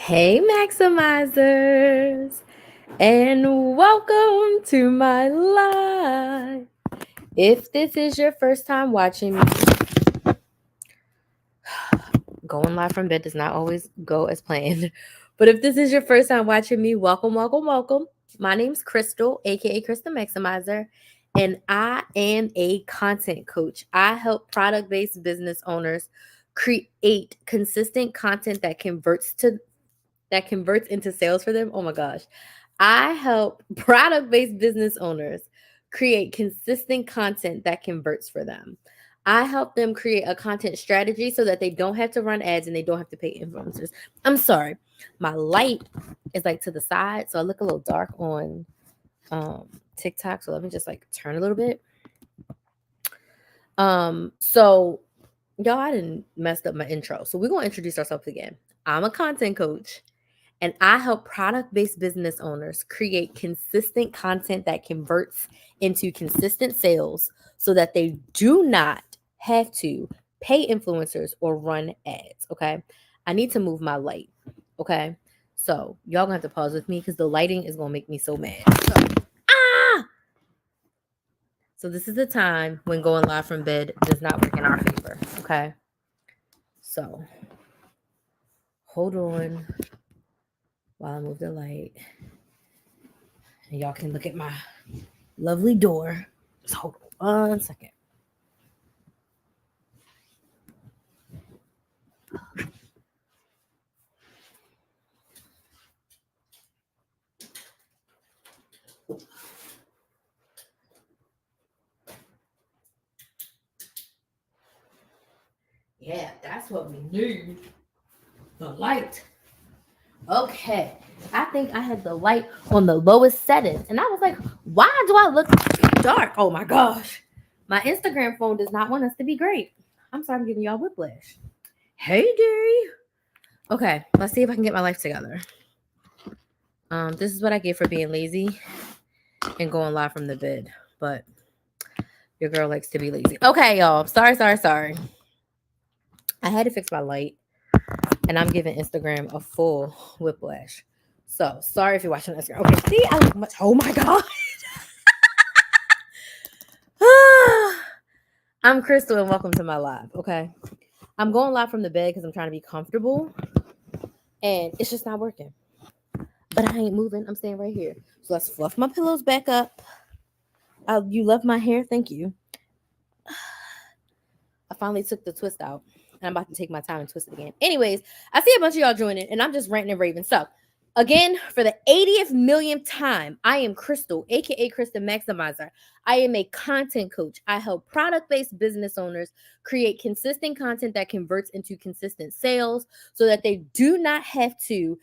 Hey, Maximizers, and welcome to my live. If this is your first time watching me, going live from bed does not always go as planned. But if this is your first time watching me, welcome, welcome, welcome. My name's Crystal, aka Crystal Maximizer, and I am a content coach. I help product based business owners create consistent content that converts into sales for them. Oh my gosh. I help product based business owners create consistent content that converts for them. I help them create a content strategy so that they don't have to run ads and they don't have to pay influencers. I'm sorry, my light is like to the side, so I look a little dark on um, TikTok. So let me just like turn a little bit. So y'all, I didn't messed up my intro. So we're gonna introduce ourselves again. I'm a content coach and I help product based business owners create consistent content that converts into consistent sales so that they do not have to pay influencers or run ads. Okay. I need to move my light. Okay. So y'all gonna have to pause with me because the lighting is gonna make me so mad. Ah! So this is the time when going live from bed does not work in our favor. Okay. So hold on while I move the light. And y'all can look at my lovely door. Just hold on 1 second. Yeah, that's what we need. The light. Okay. I think I had the light on the lowest setting. And I was like, why do I look dark? Oh my gosh. My Instagram phone does not want us to be great. I'm sorry, I'm giving y'all whiplash. Hey, dearie. Okay, let's see if I can get my life together. This is what I get for being lazy and going live from the bed. But your girl likes to be lazy. Okay, y'all. Sorry. I had to fix my light, and I'm giving Instagram a full whiplash. So sorry if you're watching Instagram. Okay, see, I look much. Oh my god. I'm Crystal, and welcome to my live. Okay, I'm going live from the bed because I'm trying to be comfortable, and it's just not working. But I ain't moving. I'm staying right here. So let's fluff my pillows back up. You love my hair? Thank you. I finally took the twist out. And I'm about to take my time and twist it again. Anyways, I see a bunch of y'all joining, and I'm just ranting and raving. So, again, for the 80th millionth time, I am Crystal, aka Crystal Maximizer. I am a content coach. I help product based business owners create consistent content that converts into consistent sales so that they do not have to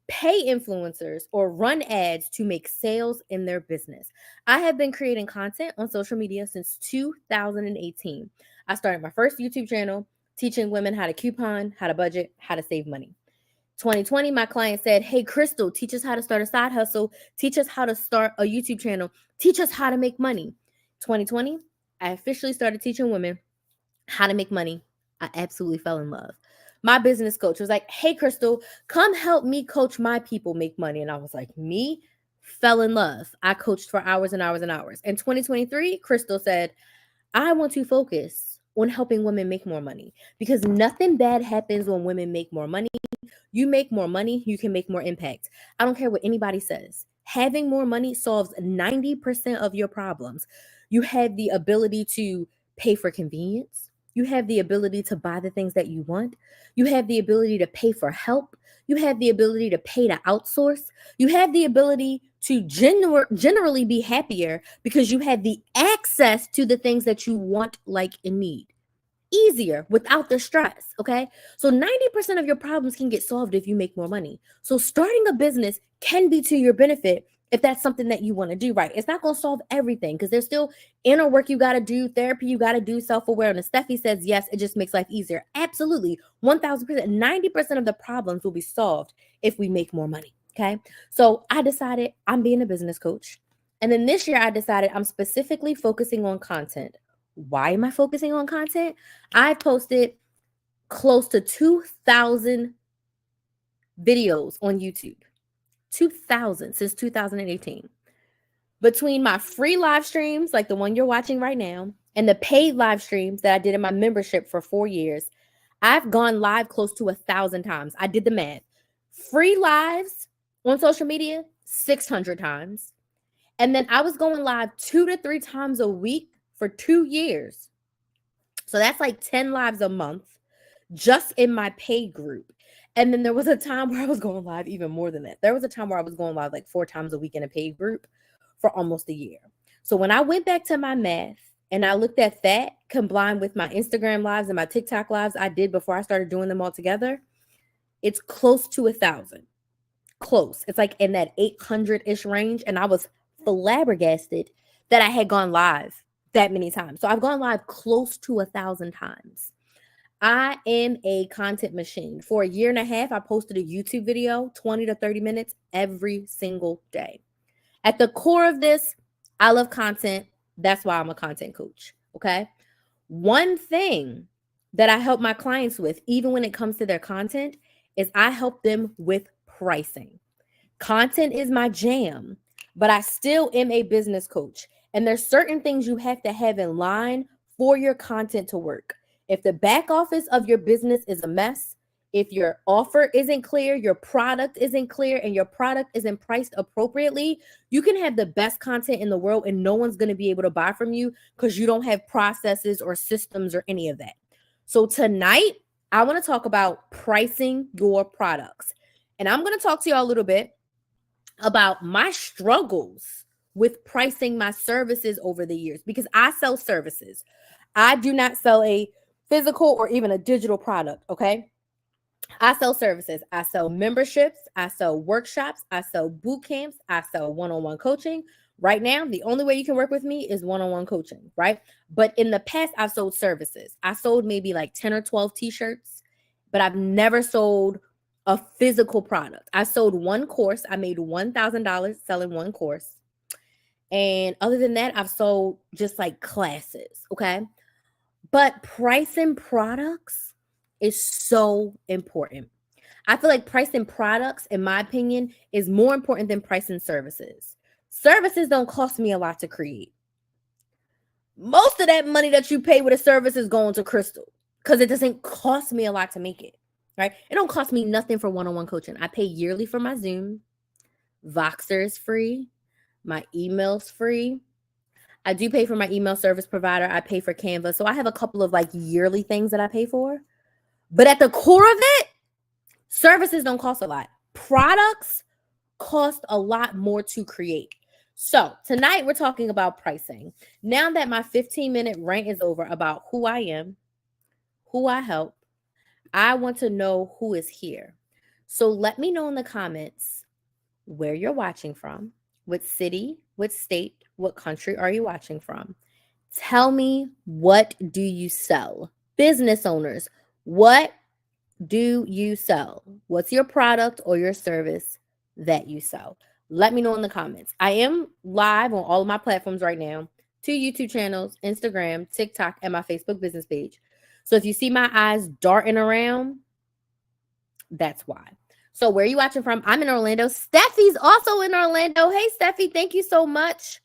pay influencers or run ads to make sales in their business. I have been creating content on social media since 2018. I started my first YouTube channel teaching women how to coupon, how to budget, how to save money. 2020, my client said, "Hey, Crystal, teach us how to start a side hustle, teach us how to start a YouTube channel, teach us how to make money." 2020, I officially started teaching women how to make money. I absolutely fell in love. My business coach was like, "Hey, Crystal, come help me coach my people make money." And I was like, "Me?" Fell in love. I coached for hours and hours and hours. In 2023, Crystal said, "I want to focus on helping women make more money because nothing bad happens when women make more money. You make more money, you can make more impact. I don't care what anybody says. Having more money solves 90% of your problems. You have the ability to pay for convenience. You have the ability to buy the things that you want. You have the ability to pay for help. You have the ability to pay to outsource. You have the ability to generally be happier because you have the access to the things that you want, like, and need easier without the stress. Okay. So 90% of your problems can get solved if you make more money. So starting a business can be to your benefit if that's something that you want to do. Right. It's not going to solve everything because there's still inner work you got to do, therapy you got to do, self awareness. Steffi says, yes, it just makes life easier. Absolutely. 1000%. 90% of the problems will be solved if we make more money. Okay. So I decided I'm being a business coach. And then this year I decided I'm specifically focusing on content. Why am I focusing on content? I posted close to 2,000 videos on YouTube. 2,000 since 2018. Between my free live streams, like the one you're watching right now, and the paid live streams that I did in my membership for 4 years, I've gone live close to 1,000 times. I did the math. Free lives on social media, 600 times. And then I was going live 2 to 3 times a week for 2 years. So that's like 10 lives a month just in my paid group. And then there was a time where I was going live even more than that. There was a time where I was going live like 4 times a week in a paid group for almost a year. So when I went back to my math and I looked at that combined with my Instagram lives and my TikTok lives I did before I started doing them all together, it's close to 1,000. Close. It's like in that 800-ish range. And I was flabbergasted that I had gone live that many times. So I've gone live close to 1,000 times. I am a content machine. For a year and a half, I posted a YouTube video, 20 to 30 minutes every single day. At the core of this, I love content. That's why I'm a content coach. Okay. One thing that I help my clients with, even when it comes to their content, is I help them with pricing. Content is my jam, but I still am a business coach. And there's certain things you have to have in line for your content to work. If the back office of your business is a mess, if your offer isn't clear, your product isn't clear, and your product isn't priced appropriately, you can have the best content in the world and no one's going to be able to buy from you because you don't have processes or systems or any of that. So tonight, I want to talk about pricing your products. And I'm going to talk to y'all a little bit about my struggles with pricing my services over the years, because I sell services. I do not sell a physical or even a digital product, okay? I sell services. I sell memberships. I sell workshops. I sell boot camps. I sell one-on-one coaching. Right now, the only way you can work with me is one-on-one coaching, right? But in the past, I've sold services. I sold maybe like 10 or 12 t-shirts, but I've never sold a physical product. I sold one course. I made $1,000 selling one course. And other than that, I've sold just like classes, okay? But pricing products is so important. I feel like pricing products, in my opinion, is more important than pricing services. Services don't cost me a lot to create. Most of that money that you pay with a service is going to Crystal because it doesn't cost me a lot to make it, right? It don't cost me nothing for one-on-one coaching. I pay yearly for my Zoom. Voxer is free. My email's free. I do pay for my email service provider. I pay for Canva. So I have a couple of like yearly things that I pay for. But at the core of it, services don't cost a lot. Products cost a lot more to create. So tonight we're talking about pricing. Now that my 15-minute rant is over about who I am, who I help, I want to know who is here. So let me know in the comments where you're watching from, what city, what state, what country are you watching from? Tell me, what do you sell? Business owners, what do you sell? What's your product or your service that you sell? Let me know in the comments. I am live on all of my platforms right now, 2 YouTube channels, Instagram, TikTok, and my Facebook business page. So if you see my eyes darting around, that's why. So where are you watching from? I'm in Orlando. Steffi's also in Orlando. Hey, Steffi, thank you so much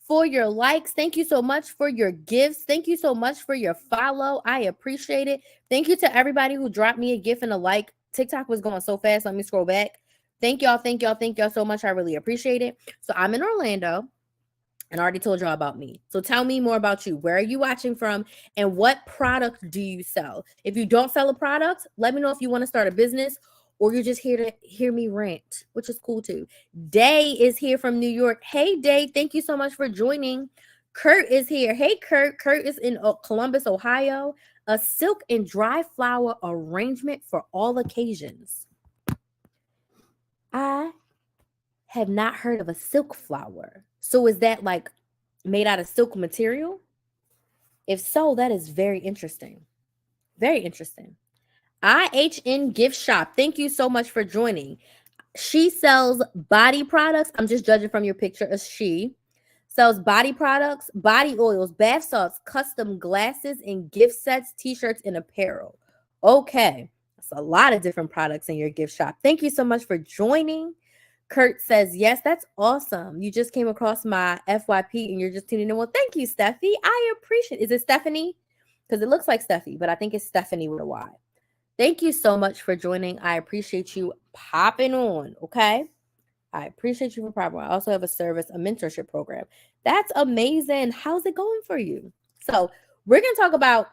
for your likes. Thank you so much for your gifts. Thank you so much for your follow. I appreciate it. Thank you to everybody who dropped me a gift and a like. TikTok was going so fast. Let me scroll back. Thank y'all. Thank y'all. Thank y'all so much. I really appreciate it. So I'm in Orlando. And I already told y'all about me. So tell me more about you. Where are you watching from? And what product do you sell? If you don't sell a product, let me know if you want to start a business or you're just here to hear me rant, which is cool too. Day is here from New York. Hey, Day. Thank you so much for joining. Kurt is here. Hey, Kurt. Kurt is in Columbus, Ohio. A silk and dry flower arrangement for all occasions. I have not heard of a silk flower. So is that like made out of silk material? If so, that is very interesting. Very interesting. IHN Gift Shop. Thank you so much for joining. She sells body products. I'm just judging from your picture as she sells body products, body oils, bath salts, custom glasses, and gift sets, t-shirts, and apparel. Okay. That's a lot of different products in your gift shop. Thank you so much for joining. Kurt says, yes, that's awesome. You just came across my FYP and you're just tuning in. Well, thank you, Steffi. I appreciate it. Is it Stephanie? Because it looks like Steffi, but I think it's Stephanie with a Y. Thank you so much for joining. I appreciate you popping on, okay? I appreciate you for popping on. I also have a service, a mentorship program. That's amazing. How's it going for you? So we're going to talk about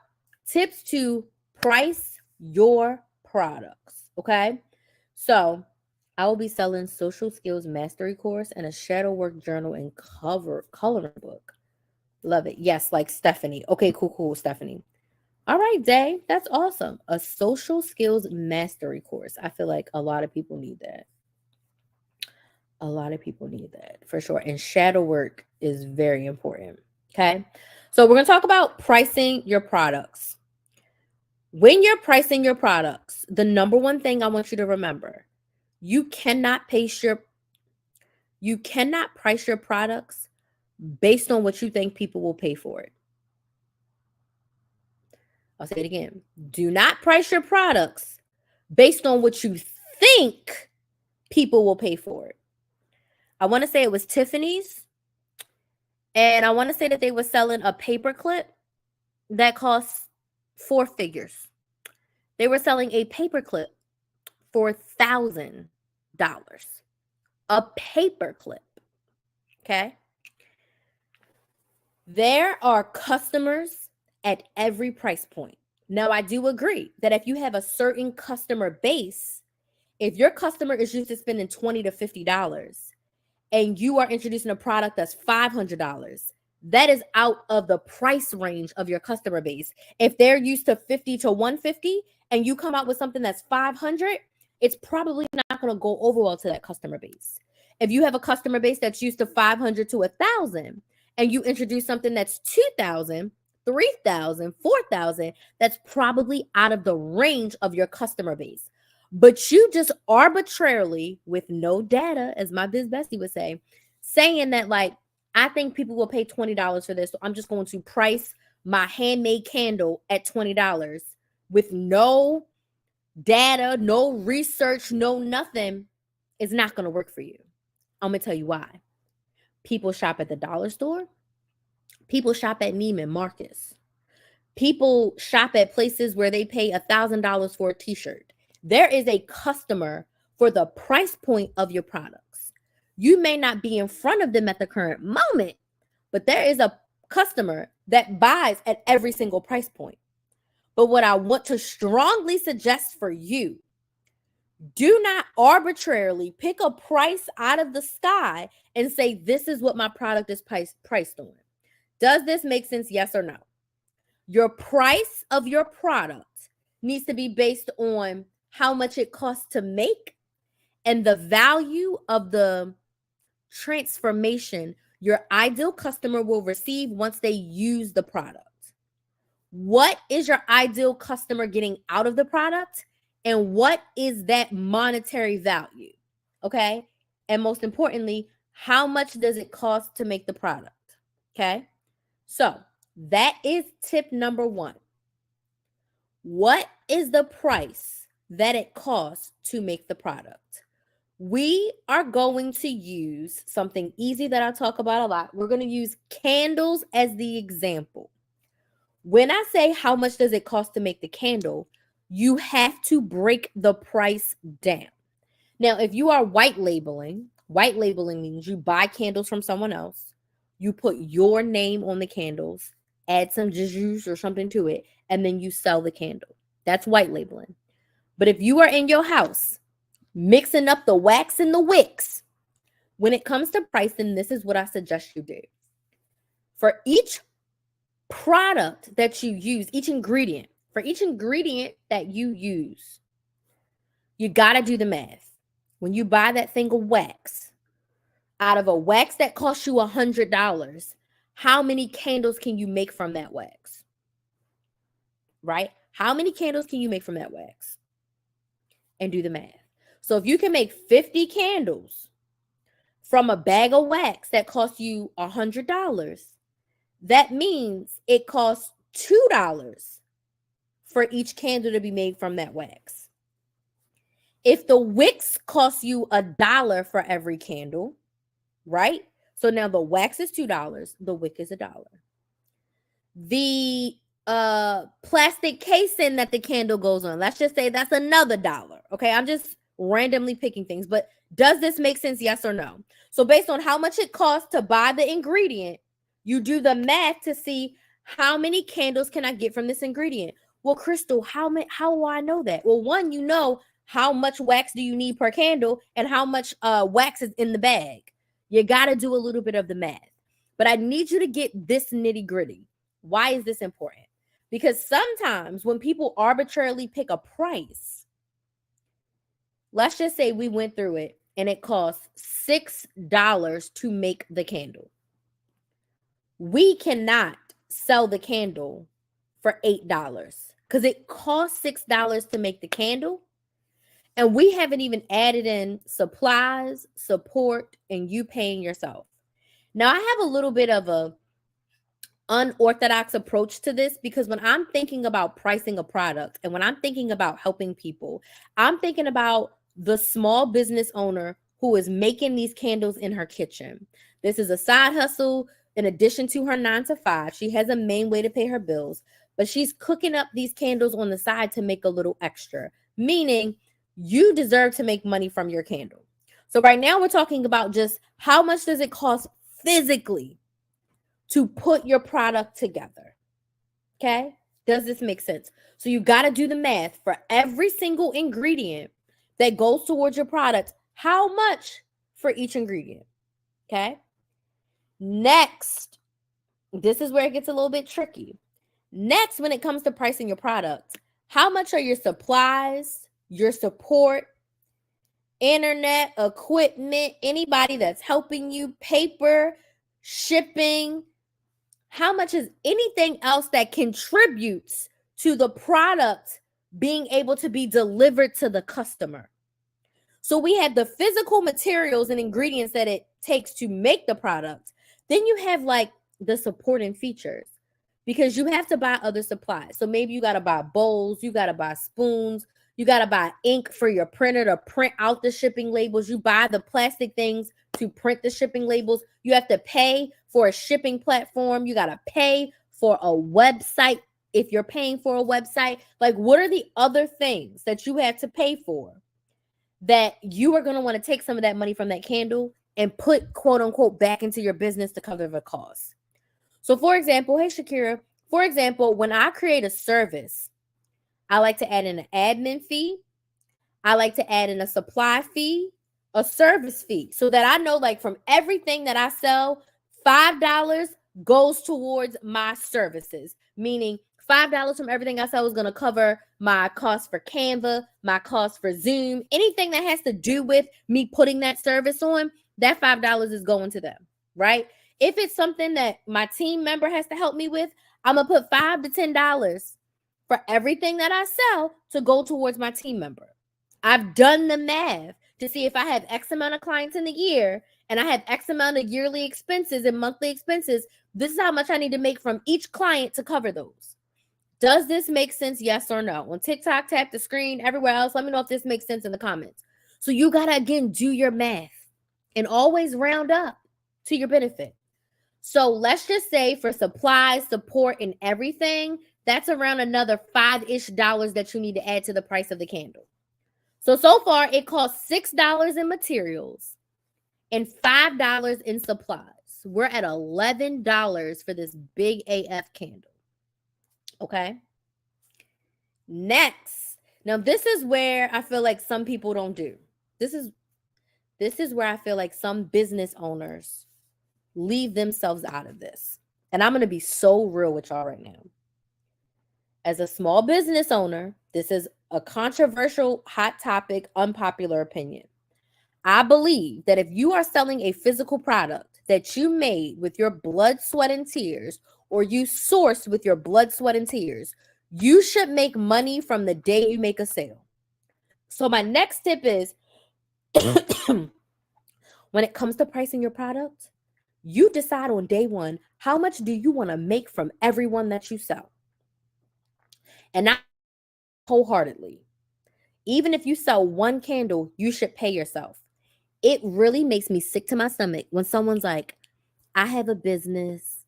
tips to price your products, okay? So I will be selling social skills mastery course and a shadow work journal and coloring book. Love it. Yes, like Stephanie. Okay, cool, Stephanie. All right, Day. That's awesome. A social skills mastery course. I feel like a lot of people need that. A lot of people need that for sure. And shadow work is very important. Okay. So we're going to talk about pricing your products. When you're pricing your products, the number one thing I want you to remember, you cannot price your products based on what you think people will pay for it. I'll say it again. Do not price your products based on what you think people will pay for it. I want to say it was Tiffany's, and I want to say that they were selling a paper clip that costs 4 figures. They were selling a paper clip for $1,000. A paper clip. Okay? There are customers at every price point. Now, I do agree that if you have a certain customer base, if your customer is used to spending $20 to $50 and you are introducing a product that's $500, that is out of the price range of your customer base. If they're used to $50 to $150 and you come out with something that's $500, it's probably not going to go over well to that customer base. If you have a customer base that's used to $500 to $1,000 and you introduce something that's $2,000, $3,000, $4,000, that's probably out of the range of your customer base. But you just arbitrarily, with no data, as my biz bestie would say, saying that like, I think people will pay $20 for this, so I'm just going to price my handmade candle at $20 with no data, no research, no nothing, is not going to work for you. I'm going to tell you why. People shop at the dollar store. People shop at Neiman Marcus. People shop at places where they pay $1,000 for a t-shirt. There is a customer for the price point of your products. You may not be in front of them at the current moment, but there is a customer that buys at every single price point. But what I want to strongly suggest for you, do not arbitrarily pick a price out of the sky and say, this is what my product is priced on. Does this make sense? Yes or no? Your price of your product needs to be based on how much it costs to make and the value of the transformation your ideal customer will receive once they use the product. What is your ideal customer getting out of the product? And what is that monetary value? Okay. And most importantly, how much does it cost to make the product? Okay. So that is tip number 1. What is the price that it costs to make the product? We are going to use something easy that I talk about a lot. We're going to use candles as the example. When I say how much does it cost to make the candle, you have to break the price down. Now, if you are white labeling means you buy candles from someone else, you put your name on the candles, add some juice or something to it, and then you sell the candle. That's white labeling. But if you are in your house mixing up the wax and the wicks, when it comes to pricing, this is what I suggest you do. For each product that you use, for each ingredient that you use, you got to do the math. When you buy that thing of wax, out of a wax that costs you $100, how many candles can you make from that wax? Right? How many candles can you make from that wax? And do the math. So if you can make 50 candles from a bag of wax that costs you $100, that means it costs $2 for each candle to be made from that wax. If the wicks cost you $1 for every candle, right? So now the wax is $2, the wick is $1. The plastic casing that the candle goes on, let's just say that's another $1. Okay, I'm just randomly picking things, but does this make sense? Yes or no? So based on how much it costs to buy the ingredient, you do the math to see how many candles can I get from this ingredient. Well, Crystal, how will I know that? Well, one, you know how much wax do you need per candle and how much wax is in the bag. You got to do a little bit of the math. But I need you to get this nitty-gritty. Why is this important? Because sometimes when people arbitrarily pick a price, let's just say we went through it and it costs $6 to make the candle. We cannot sell the candle for $8 because it costs $6 to make the candle. And we haven't even added in supplies, support, and you paying yourself. Now, I have a little bit of a unorthodox approach to this because when I'm thinking about pricing a product and when I'm thinking about helping people, I'm thinking about the small business owner who is making these candles in her kitchen. This is a side hustle in addition to her 9-to-5. She has a main way to pay her bills, but she's cooking up these candles on the side to make a little extra, meaning you deserve to make money from your candle. So right now we're talking about just how much does it cost physically to put your product together. Okay? Does this make sense? So you got to do the math for every single ingredient that goes towards your product. How much for each ingredient? Okay? Next, this is where it gets a little bit tricky. Next, when it comes to pricing your product, how much are your supplies, your support, internet, equipment, anybody that's helping you, paper, shipping? How much is anything else that contributes to the product being able to be delivered to the customer? So we have the physical materials and ingredients that it takes to make the product. Then you have like the supporting features because you have to buy other supplies. So maybe you got to buy bowls, you got to buy spoons, you got to buy ink for your printer to print out the shipping labels. You buy the plastic things to print the shipping labels. You have to pay for a shipping platform. You got to pay for a website if you're paying for a website. Like, what are the other things that you have to pay for that you are going to want to take some of that money from that candle and put, quote unquote, back into your business to cover the cost? So, for example, hey, Shakira, for example, when I create a service, I like to add in an admin fee. I like to add in a supply fee, a service fee, so that I know, like, from everything that I sell, $5 goes towards my services, meaning $5 from everything I sell is going to cover my cost for Canva, my cost for Zoom, anything that has to do with me putting that service on, that $5 is going to them, right? If it's something that my team member has to help me with, I'm going to put $5 to $10 for everything that I sell to go towards my team member. I've done the math to see if I have X amount of clients in the year and I have X amount of yearly expenses and monthly expenses. This is how much I need to make from each client to cover those. Does this make sense? Yes or no? On TikTok, tap the screen, everywhere else. Let me know if this makes sense in the comments. So you got to, again, do your math and always round up to your benefit. So let's just say for supplies, support, and everything, that's around another $5-ish that you need to add to the price of the candle. So far, it costs $6 in materials and $5 in supplies. We're at $11 for this big AF candle. Okay. Next. Now, this is where I feel like some people don't do. This is where I feel like some business owners leave themselves out of this. And I'm going to be so real with y'all right now. As a small business owner, this is a controversial, hot topic, unpopular opinion. I believe that if you are selling a physical product that you made with your blood, sweat, and tears, or you sourced with your blood, sweat, and tears, you should make money from the day you make a sale. So my next tip is, when it comes to pricing your product, you decide on day one, how much do you want to make from everyone that you sell? And not wholeheartedly. Even if you sell one candle, you should pay yourself. It really makes me sick to my stomach when someone's like, I have a business,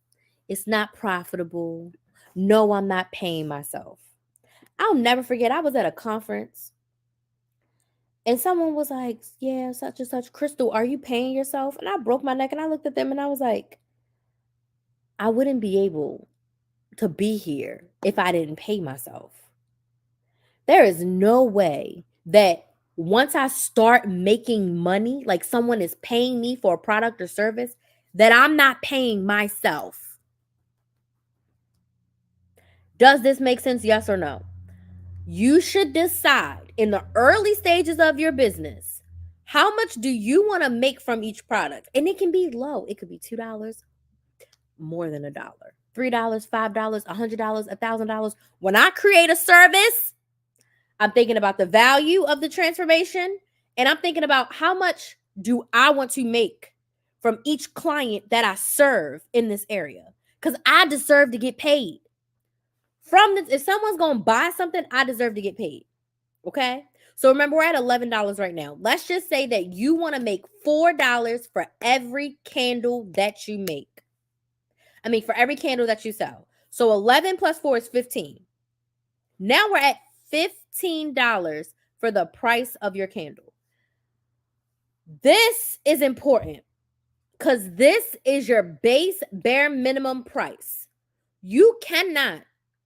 it's not profitable. No, I'm not paying myself. I'll never forget, I was at a conference and someone was like, yeah, such and such, Crystal, are you paying yourself? And I broke my neck and I looked at them and I was like, I wouldn't be able to be here if I didn't pay myself. There is no way that once I start making money, like someone is paying me for a product or service, that I'm not paying myself. Does this make sense? Yes or no? You should decide in the early stages of your business, how much do you want to make from each product? And it can be low. It could be $2, more than $1, $3, $5, $100, $1,000. When I create a service, I'm thinking about the value of the transformation, and I'm thinking about how much do I want to make from each client that I serve in this area, because I deserve to get paid. From this, if someone's going to buy something, I deserve to get paid. Okay? So remember, we're at $11 right now. Let's just say that you want to make $4 for every candle that you make. For every candle that you sell. So 11 plus 4 is 15. Now we're at $15 for the price of your candle. This is important because this is your base bare minimum price. You cannot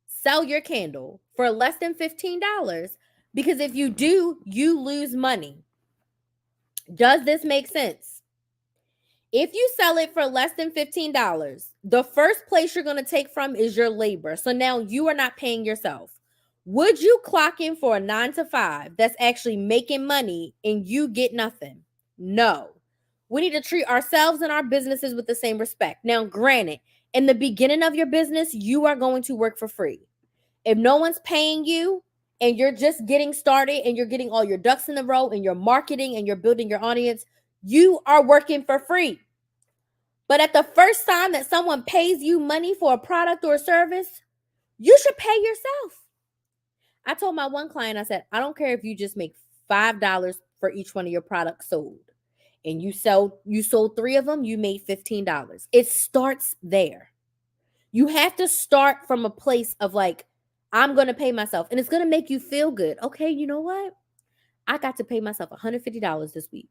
sell your candle for less than $15 because if you do, you lose money. Does this make sense? If you sell it for less than $15, the first place you're going to take from is your labor. So now you are not paying yourself. Would you clock in for a 9 to 5 that's actually making money and you get nothing? No. We need to treat ourselves and our businesses with the same respect. Now, granted, in the beginning of your business, you are going to work for free. If no one's paying you and you're just getting started and you're getting all your ducks in a row and you're marketing and you're building your audience, you are working for free. But at the first time that someone pays you money for a product or a service, you should pay yourself. I told my one client, I said, I don't care if you just make $5 for each one of your products sold. And you sold 3 of them, you made $15. It starts there. You have to start from a place of like, I'm going to pay myself. And it's going to make you feel good. Okay, you know what? I got to pay myself $150 this week.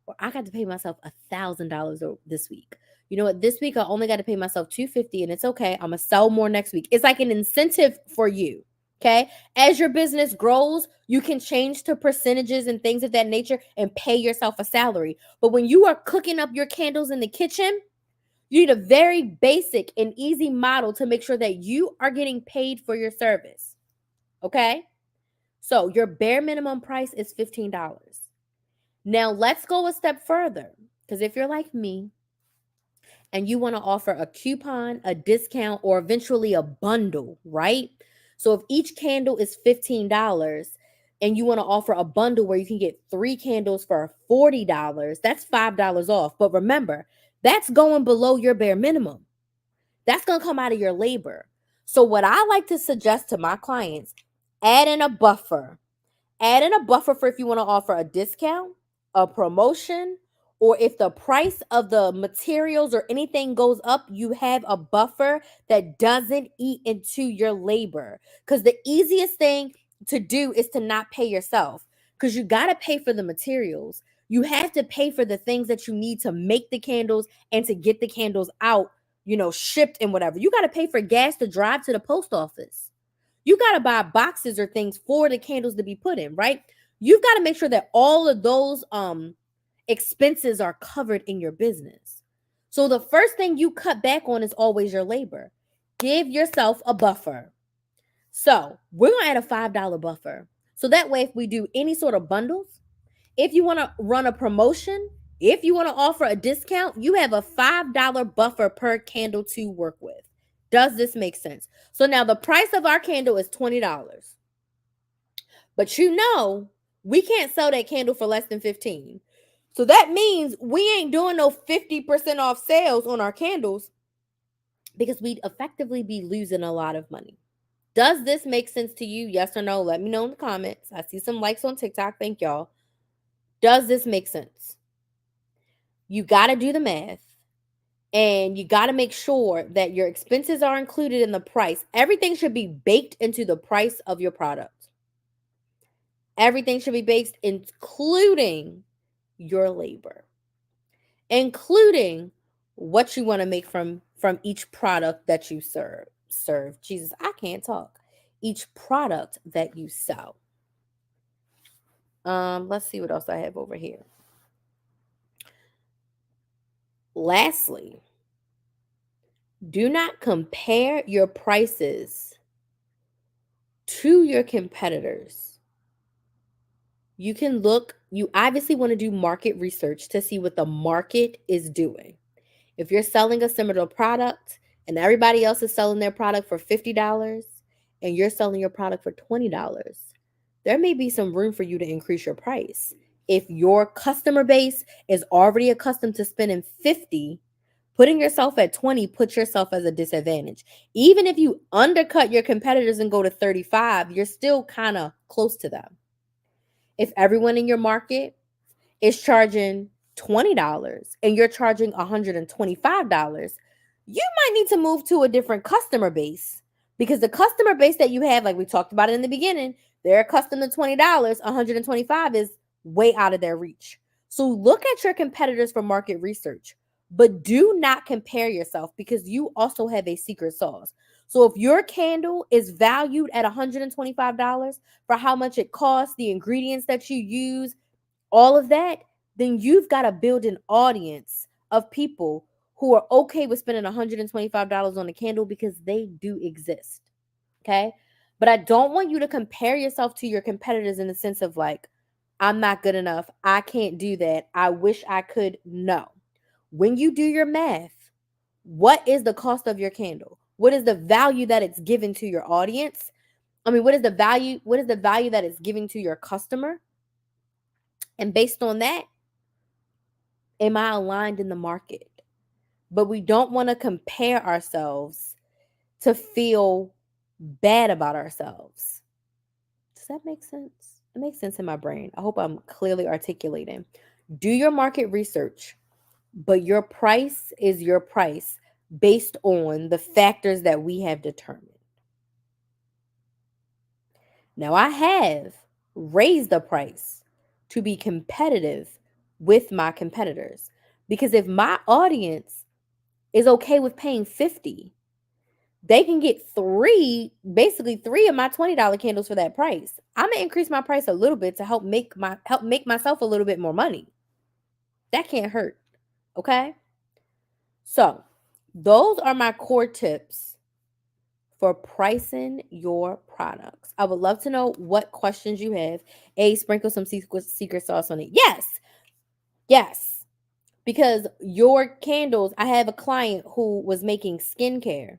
Or I got to pay myself $1,000 this week. You know what? This week I only got to pay myself $250, and it's okay. I'm going to sell more next week. It's like an incentive for you. Okay. As your business grows, you can change to percentages and things of that nature and pay yourself a salary. But when you are cooking up your candles in the kitchen, you need a very basic and easy model to make sure that you are getting paid for your service. Okay. So your bare minimum price is $15. Now let's go a step further. Because if you're like me and you want to offer a coupon, a discount, or eventually a bundle, right? So if each candle is $15 and you want to offer a bundle where you can get 3 candles for $40, that's $5 off. But remember, that's going below your bare minimum. That's going to come out of your labor. So what I like to suggest to my clients, add in a buffer. Add in a buffer for if you want to offer a discount, a promotion, or if the price of the materials or anything goes up, you have a buffer that doesn't eat into your labor. Because the easiest thing to do is to not pay yourself, because you got to pay for the materials. You have to pay for the things that you need to make the candles and to get the candles out, shipped and whatever. You got to pay for gas to drive to the post office. You got to buy boxes or things for the candles to be put in, right? You've got to make sure that all of those expenses are covered in your business. So the first thing you cut back on is always your labor. Give yourself a buffer. So we're going to add a $5 buffer. So that way, if we do any sort of bundles, if you want to run a promotion, if you want to offer a discount, you have a $5 buffer per candle to work with. Does this make sense? So now the price of our candle is $20. But we can't sell that candle for less than $15. So that means we ain't doing no 50% off sales on our candles, because we'd effectively be losing a lot of money. Does this make sense to you? Yes or no? Let me know in the comments. I see some likes on TikTok. Thank y'all. Does this make sense? You got to do the math. And you got to make sure that your expenses are included in the price. Everything should be baked into the price of your product. Everything should be based, including your labor, including what you want to make from each product that you serve. Jesus, I can't talk. Each product that you sell. Let's see what else I have over here. Lastly, do not compare your prices to your competitors. You obviously want to do market research to see what the market is doing. If you're selling a similar product and everybody else is selling their product for $50 and you're selling your product for $20, there may be some room for you to increase your price. If your customer base is already accustomed to spending $50, putting yourself at $20 puts yourself as a disadvantage. Even if you undercut your competitors and go to $35, you're still kind of close to them. If everyone in your market is charging $20 and you're charging $125, you might need to move to a different customer base, because the customer base that you have, like we talked about in the beginning, they're accustomed to $20. $125 is way out of their reach. So look at your competitors for market research, but do not compare yourself, because you also have a secret sauce. So if your candle is valued at $125 for how much it costs, the ingredients that you use, all of that, then you've got to build an audience of people who are okay with spending $125 on a candle, because they do exist. Okay. But I don't want you to compare yourself to your competitors in the sense of like, I'm not good enough. I can't do that. I wish I could. No. When you do your math, what is the cost of your candle? What is the value that it's given to your audience? What is the value that it's giving to your customer? And based on that, am I aligned in the market? But we don't want to compare ourselves to feel bad about ourselves. Does that make sense? It makes sense in my brain. I hope I'm clearly articulating. Do your market research, but your price is your price based on the factors that we have determined. Now, I have raised the price to be competitive with my competitors, because if my audience is okay with paying $50, they can get basically three of my $20 candles for that price. I'm gonna increase my price a little bit to help make myself a little bit more money. That can't hurt. Okay? So, those are my core tips for pricing your products. I would love to know what questions you have. Sprinkle some secret sauce on it. Yes. Because your candles, I have a client who was making skincare.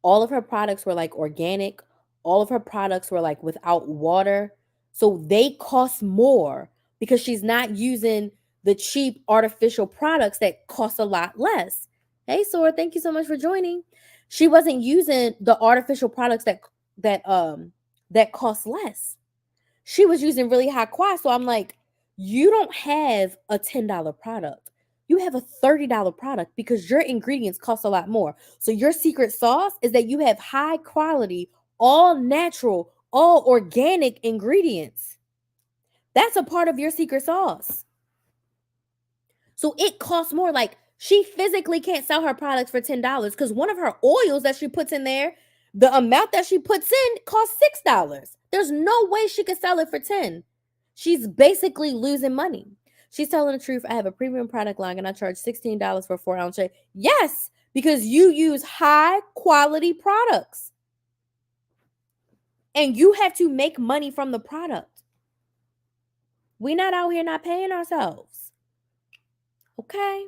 All of her products were like organic. All of her products were like without water. So they cost more because she's not using the cheap artificial products that cost a lot less. Hey, Sora, thank you so much for joining. She wasn't using the artificial products that cost less. She was using really high quality. So I'm like, you don't have a $10 product. You have a $30 product because your ingredients cost a lot more. So your secret sauce is that you have high quality, all natural, all organic ingredients. That's a part of your secret sauce. So it costs more. Like, she physically can't sell her products for $10 because one of her oils that she puts in there, the amount that she puts in costs $6. There's no way she could sell it for $10. She's basically losing money. She's telling the truth. I have a premium product line and I charge $16 for a 4-ounce shake. Yes, because you use high quality products. And you have to make money from the product. We're not out here not paying ourselves. Okay.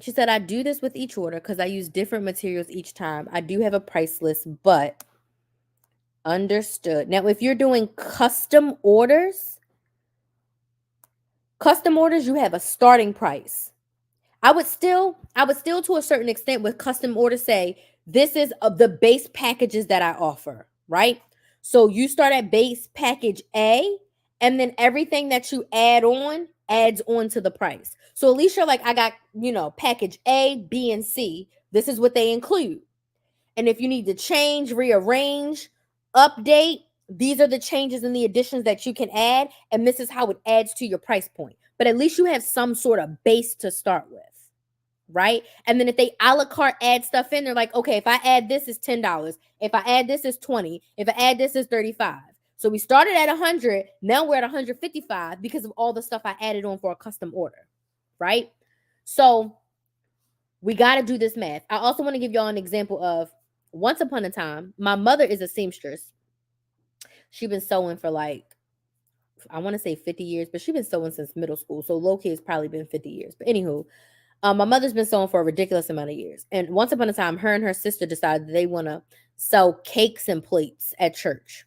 She said, I do this with each order because I use different materials each time. I do have a price list, but understood. Now, if you're doing custom orders, you have a starting price. I would still to a certain extent with custom orders say This is of the base packages that I offer, right? So you start at base package A, and then everything that you add on adds on to the price. So at least you're like, I got, package A, B, and C. This is what they include. And if you need to change, rearrange, update, these are the changes and the additions that you can add. And this is how it adds to your price point. But at least you have some sort of base to start with, right? And then if they a la carte add stuff in, they're like, okay, if I add this, it's $10. If I add this, it's $20. If I add this, it's $35. So we started at 100. Now we're at 155 because of all the stuff I added on for a custom order, right? So we got to do this math. I also want to give y'all an example of once upon a time, my mother is a seamstress. She's been sewing for like, I want to say 50 years, but she's been sewing since middle school. So low key, it's probably been 50 years. But anywho, my mother's been sewing for a ridiculous amount of years. And once upon a time, her and her sister decided that they want to sell cakes and plates at church.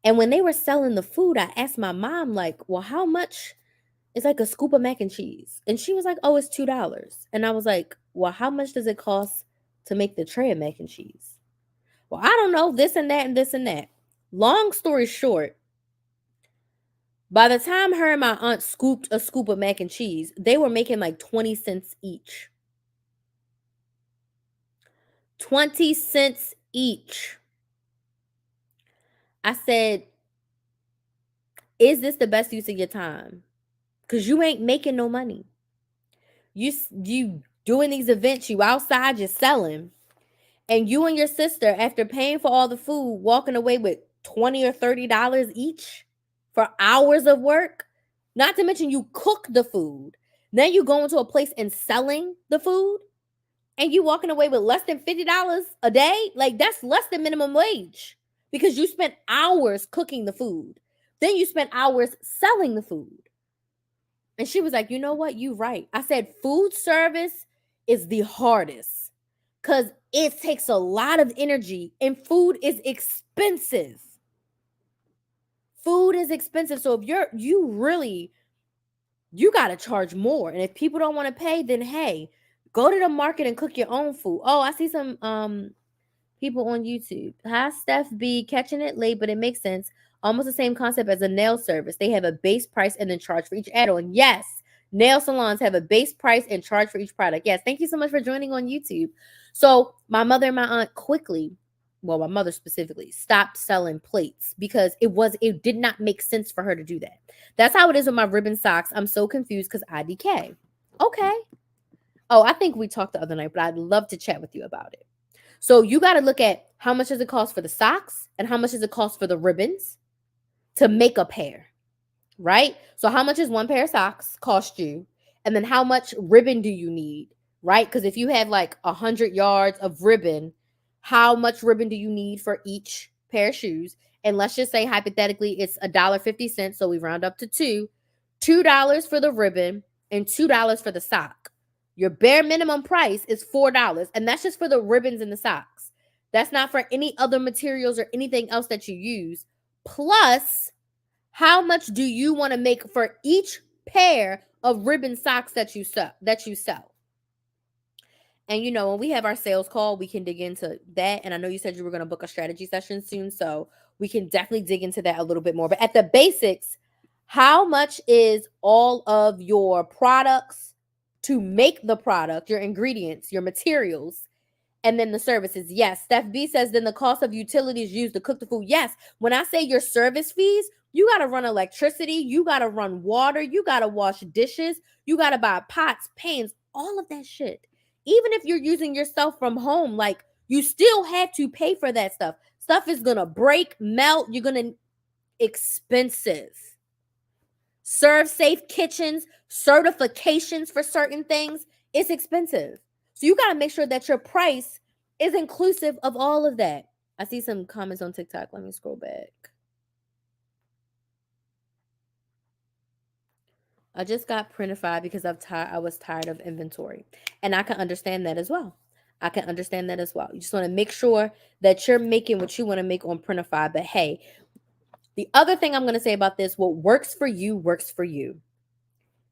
And when they were selling the food, I asked my mom, like, well, how much is like a scoop of mac and cheese? And she was like, oh, it's $2. And I was like, well, how much does it cost to make the tray of mac and cheese? Well, I don't know, this and that and this and that. Long story short, by the time her and my aunt scooped a scoop of mac and cheese, they were making like 20 cents each. 20 cents each. I said, is this the best use of your time? Because you ain't making no money. You doing these events, you outside, you're selling. And you and your sister, after paying for all the food, walking away with $20 or $30 each for hours of work. Not to mention you cook the food. Then you go into a place and selling the food. And you walking away with less than $50 a day. Like that's less than minimum wage. Because you spent hours cooking the food. Then you spent hours selling the food. And she was like, you know what? You right. I said food service is the hardest. Because it takes a lot of energy and food is expensive. Food is expensive. So if you got to charge more. And if people don't want to pay, then hey, go to the market and cook your own food. Oh, I see some people on YouTube. Hi, Steph B. Catching it late, but it makes sense. Almost the same concept as a nail service. They have a base price and then charge for each add-on. Yes. Nail salons have a base price and charge for each product. Yes. Thank you so much for joining on YouTube. So my mother and my aunt quickly, well, my mother specifically, stopped selling plates because it did not make sense for her to do that. That's how it is with my ribbon socks. I'm so confused because IDK. Okay. Oh, I think we talked the other night, but I'd love to chat with you about it. So you got to look at how much does it cost for the socks and how much does it cost for the ribbons to make a pair, right? So how much is one pair of socks cost you? And then how much ribbon do you need, right? Because if you have like 100 yards of ribbon, how much ribbon do you need for each pair of shoes? And let's just say hypothetically it's $1.50. So we round up to $2 for the ribbon and $2 for the sock. Your bare minimum price is $4. And that's just for the ribbons and the socks. That's not for any other materials or anything else that you use. Plus, how much do you want to make for each pair of ribbon socks that you sell? And when we have our sales call, we can dig into that. And I know you said you were going to book a strategy session soon, so we can definitely dig into that a little bit more. But at the basics, how much is all of your products to make the product, your ingredients, your materials, and then the services? Yes. Steph B says, then the cost of utilities used to cook the food. Yes. When I say your service fees, you got to run electricity. You got to run water. You got to wash dishes. You got to buy pots, pans, all of that shit. Even if you're using your stuff from home, like you still had to pay for that stuff. Stuff is going to break, melt. You're going to expensive. Serve safe kitchens, certifications for certain things. It's expensive. So you got to make sure that your price is inclusive of all of that. I see some comments on TikTok. Let me scroll back. I just got Printify because I was tired of inventory. And I can understand that as well. You just want to make sure that you're making what you want to make on Printify. But hey, the other thing I'm going to say about this, what works for you works for you.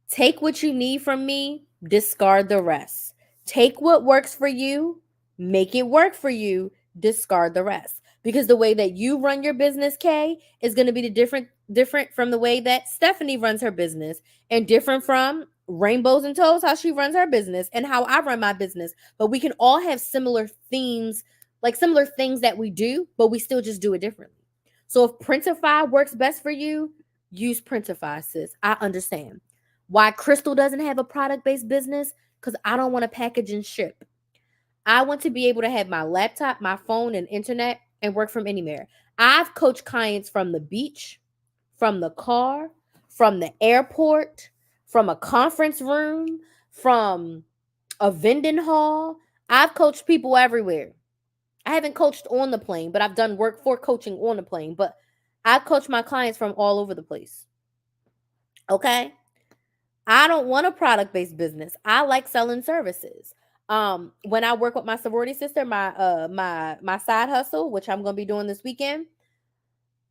Take what you need from me, discard the rest. Take what works for you, Make it work for you, discard the rest. Because the way that you run your business, Kay, is going to be different from the way that Stephanie runs her business, and different from Rainbows and Toes, how she runs her business, and how I run my business. But we can all have similar themes, like similar things that we do, but we still just do it differently. So if Printify works best for you, use Printify, sis. I understand. Why Crystal doesn't have a product-based business? Because I don't want to package and ship. I want to be able to have my laptop, my phone, and internet and work from anywhere. I've coached clients from the beach, from the car, from the airport, from a conference room, from a vending hall. I've coached people everywhere. I haven't coached on the plane, but I've done work for coaching on the plane. But I've coached my clients from all over the place. Okay? I don't want a product-based business. I like selling services. When I work with my sorority sister, my side hustle, which I'm gonna be doing this weekend,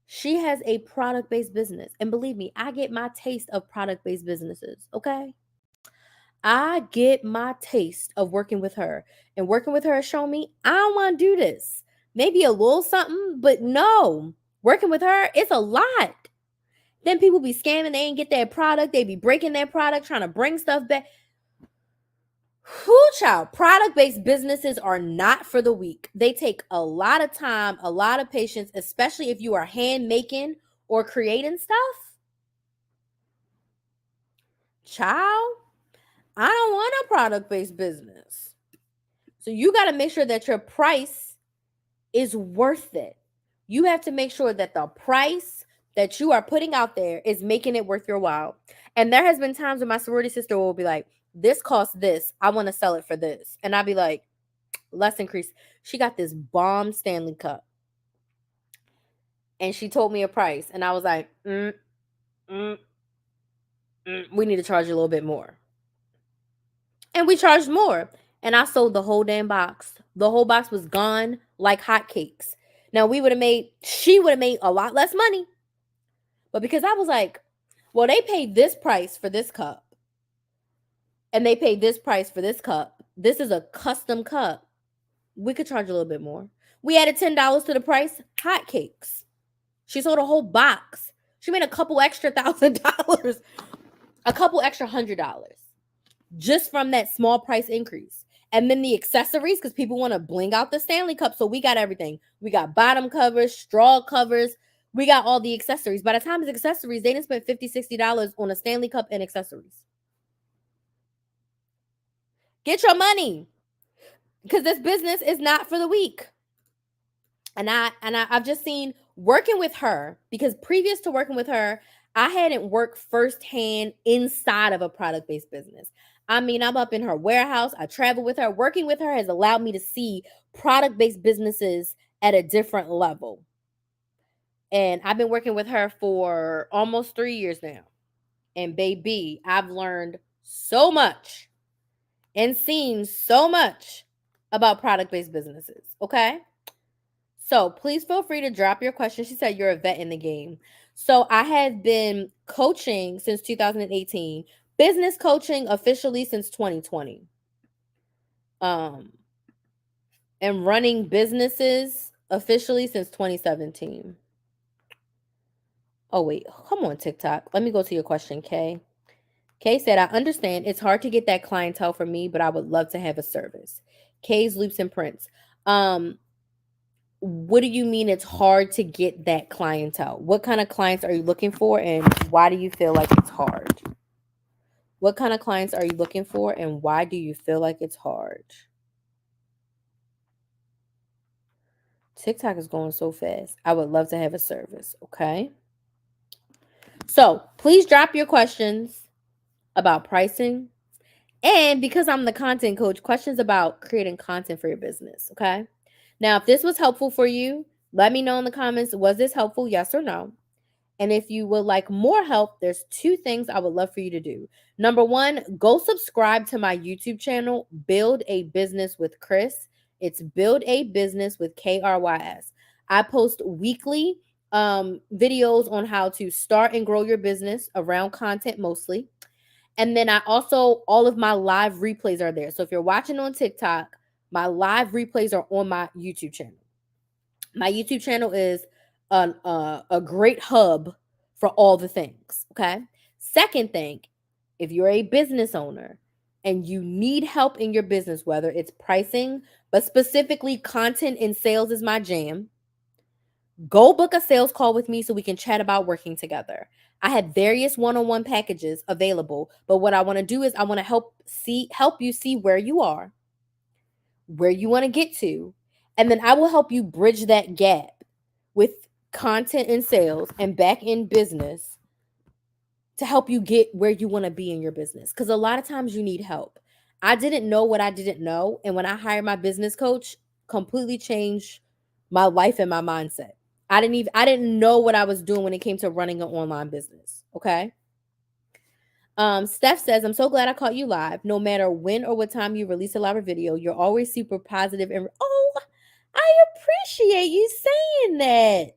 she has a product-based business. And believe me, I get my taste of product-based businesses. Okay. I get my taste of working with her. And working with her has shown me I don't want to do this. Maybe a little something, but no. Working with her, it's a lot. Then people be scamming, they ain't get their product, they be breaking their product, trying to bring stuff back. Whoo, child. Product-based businesses are not for the weak. They take a lot of time, a lot of patience, especially if you are hand making or creating stuff. Child, I don't want a product-based business. So you got to make sure that your price is worth it. You have to make sure that the price that you are putting out there is making it worth your while. And there has been times when my sorority sister will be like, this costs this. I want to sell it for this. And I'll be like, let's increase. She got this bomb Stanley Cup. And she told me a price. And I was like, we need to charge you a little bit more. And we charged more. And I sold the whole damn box. The whole box was gone like hotcakes. Now she would have made a lot less money. But because I was like, well, they paid this price for this cup. And they paid this price for this cup. This is a custom cup. We could charge a little bit more. We added $10 to the price. Hotcakes. She sold a whole box. She made a couple extra $1,000, a couple extra $100 just from that small price increase. And then the accessories, because people want to bling out the Stanley Cup. So we got everything. We got bottom covers, straw covers. We got all the accessories. By the time it's accessories, they didn't spend $50, $60 on a Stanley Cup and accessories. Get your money. Because this business is not for the weak. And I've just seen working with her, because previous to working with her, I hadn't worked firsthand inside of a product-based business. I mean, I'm up in her warehouse. I travel with her. Working with her has allowed me to see product-based businesses at a different level. And I've been working with her for almost 3 years now. And baby, I've learned so much and seen so much about product-based businesses. Okay? So please feel free to drop your questions. She said you're a vet in the game. So I have been coaching since 2018, business coaching officially since 2020. And running businesses officially since 2017. Oh, wait, come on, TikTok. Let me go to your question, Kay. Kay said, I understand it's hard to get that clientele for me, but I would love to have a service. Kay's Loops and Prints. What do you mean it's hard to get that clientele? What kind of clients are you looking for, and why do you feel like it's hard? What kind of clients are you looking for, and why do you feel like it's hard? TikTok is going so fast. I would love to have a service, okay? So please drop your questions about pricing, and because I'm the content coach, questions about creating content for your business, okay? Now, if this was helpful for you, let me know in the comments, was this helpful, yes or no? And if you would like more help, there's 2 things I would love for you to do. Number 1, go subscribe to my YouTube channel, Build a Business with Chris. It's Build a Business with KRYS. I post weekly videos on how to start and grow your business around content mostly. And then I also, all of my live replays are there. So if you're watching on TikTok, My live replays are on my YouTube channel. My YouTube channel is a great hub for all the things. Okay. Second thing, if you're a business owner and you need help in your business, whether it's pricing, but specifically content and sales is my jam, go book a sales call with me so we can chat about working together. I have various one-on-one packages available, but what I want to do is I want to help you see where you are, where you want to get to, and then I will help you bridge that gap with content and sales and back in business to help you get where you want to be in your business. Because a lot of times you need help. I didn't know what I didn't know. And when I hired my business coach, completely changed my life and my mindset. I didn't know what I was doing when it came to running an online business. Okay. Steph says, I'm so glad I caught you live. No matter when or what time you release a live video, you're always super positive and oh, I appreciate you saying that.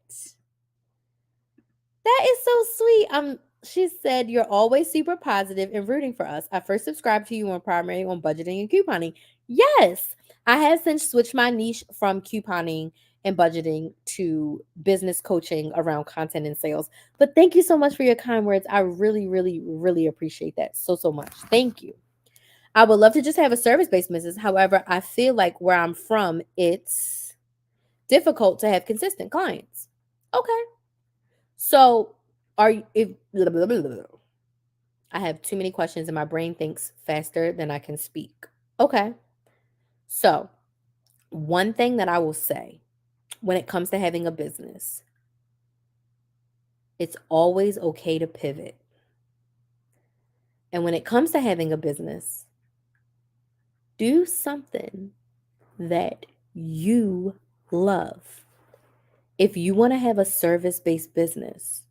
That is so sweet. She said you're always super positive and rooting for us. I first subscribed to you on Primary on budgeting and couponing. Yes, I have since switched my niche from couponing and budgeting to business coaching around content and sales. But thank you so much for your kind words. I really, really, really appreciate that so much. Thank you. I would love to just have a service-based business. However, I feel like where I'm from, it's difficult to have consistent clients. Okay. So, are you if blah, blah, blah, blah. I have too many questions and my brain thinks faster than I can speak. Okay. So, one thing that I will say when it comes to having a business, it's always okay to pivot. And when it comes to having a business, do something that you love. If you want to have a service-based business,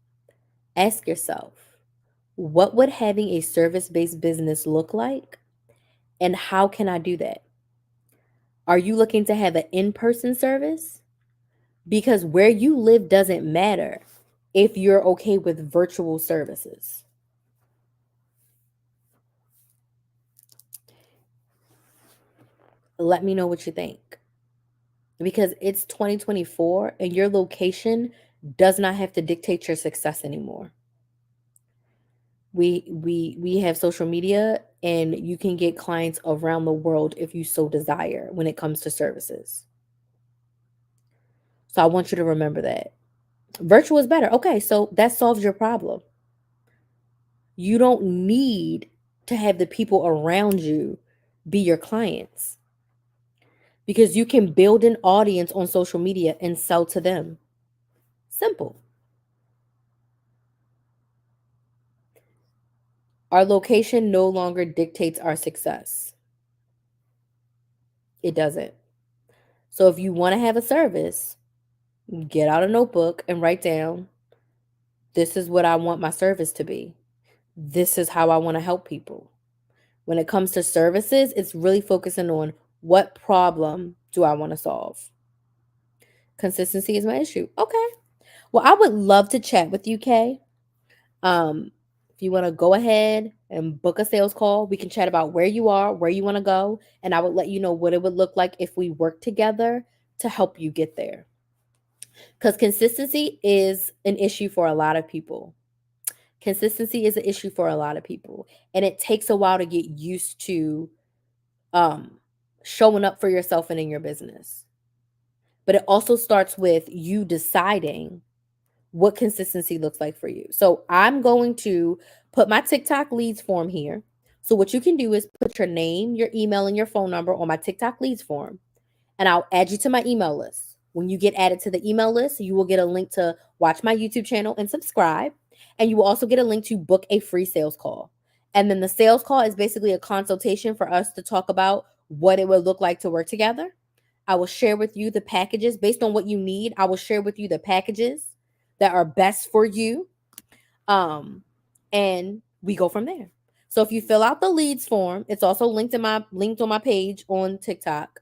ask yourself, what would having a service-based business look like? And how can I do that? Are you looking to have an in-person service? Because where you live doesn't matter if you're okay with virtual services. Let me know what you think. Because it's 2024 and your location does not have to dictate your success anymore. We have social media and you can get clients around the world if you so desire when it comes to services. So I want you to remember that. Virtual is better. Okay, so that solves your problem. You don't need to have the people around you be your clients because you can build an audience on social media and sell to them. Simple. Our location no longer dictates our success. It doesn't. So if you want to have a service, get out a notebook and write down, this is what I want my service to be. This is how I want to help people. When it comes to services, it's really focusing on what problem do I want to solve. Consistency is my issue. Okay. Well, I would love to chat with you, Kay. If you want to go ahead and book a sales call, we can chat about where you are, where you want to go, and I would let you know what it would look like if we work together to help you get there. Because consistency is an issue for a lot of people. Consistency is an issue for a lot of people, and it takes a while to get used to um, showing up for yourself and in your business. But it also starts with you deciding what consistency looks like for you. So I'm going to put my TikTok leads form here. So what you can do is put your name, your email, and your phone number on my TikTok leads form, and I'll add you to my email list. When you get added to the email list, you will get a link to watch my YouTube channel and subscribe. And you will also get a link to book a free sales call. And then the sales call is basically a consultation for us to talk about what it would look like to work together. I will share with you the packages based on what you need. I will share with you the packages that are best for you. And we go from there. So if you fill out the leads form, it's also linked on my page on TikTok.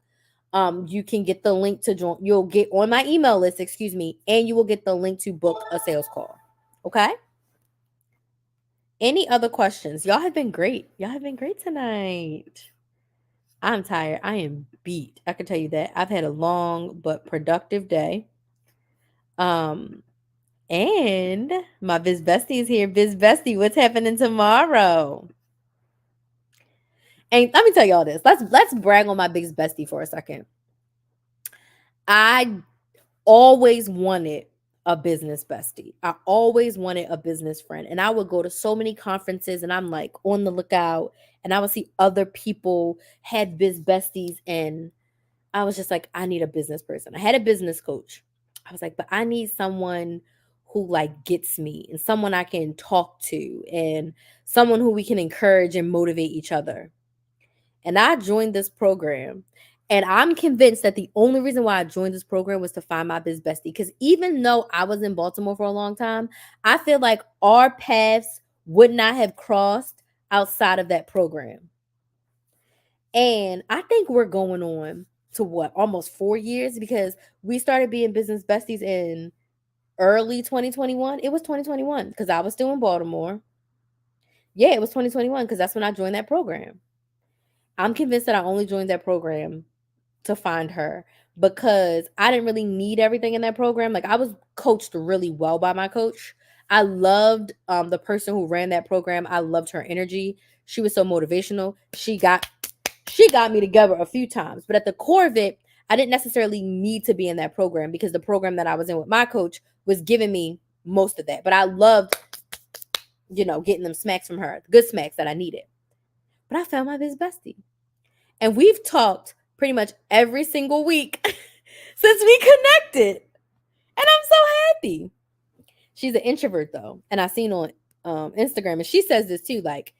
You can get the link to join. You'll get on my email list, excuse me, and you will get the link to book a sales call. Okay. Any other questions? Y'all have been great. Y'all have been great tonight. I'm tired. I am beat. I can tell you that. I've had a long but productive day. Um, and my Biz Bestie is here. Biz Bestie, what's happening tomorrow? And let me tell y'all this. Let's brag on my Biz Bestie for a second. I always wanted a business bestie. I always wanted a business friend. And I would go to so many conferences and I'm like on the lookout and I would see other people had biz besties and I was just like, I need a business person. I had a business coach. I was like, but I need someone who like gets me and someone I can talk to and someone who we can encourage and motivate each other. And I joined this program. And I'm convinced that the only reason why I joined this program was to find my biz bestie. Because even though I was in Baltimore for a long time, I feel like our paths would not have crossed outside of that program. And I think we're going on to what, almost 4 years because we started being business besties in early 2021. It was 2021 because I was still in Baltimore. Yeah, it was 2021 because that's when I joined that program. I'm convinced that I only joined that program to find her because I didn't really need everything in that program. Like I was coached really well by my coach. I loved the person who ran that program. I loved her energy. She was so motivational. She got me together a few times, but at the core of it, I didn't necessarily need to be in that program because the program that I was in with my coach was giving me most of that. But I loved, getting them smacks from her, good smacks that I needed. But I found my biz bestie. And we've talked pretty much every single week since we connected. And I'm so happy. She's an introvert though. And I seen on Instagram, and she says this too, like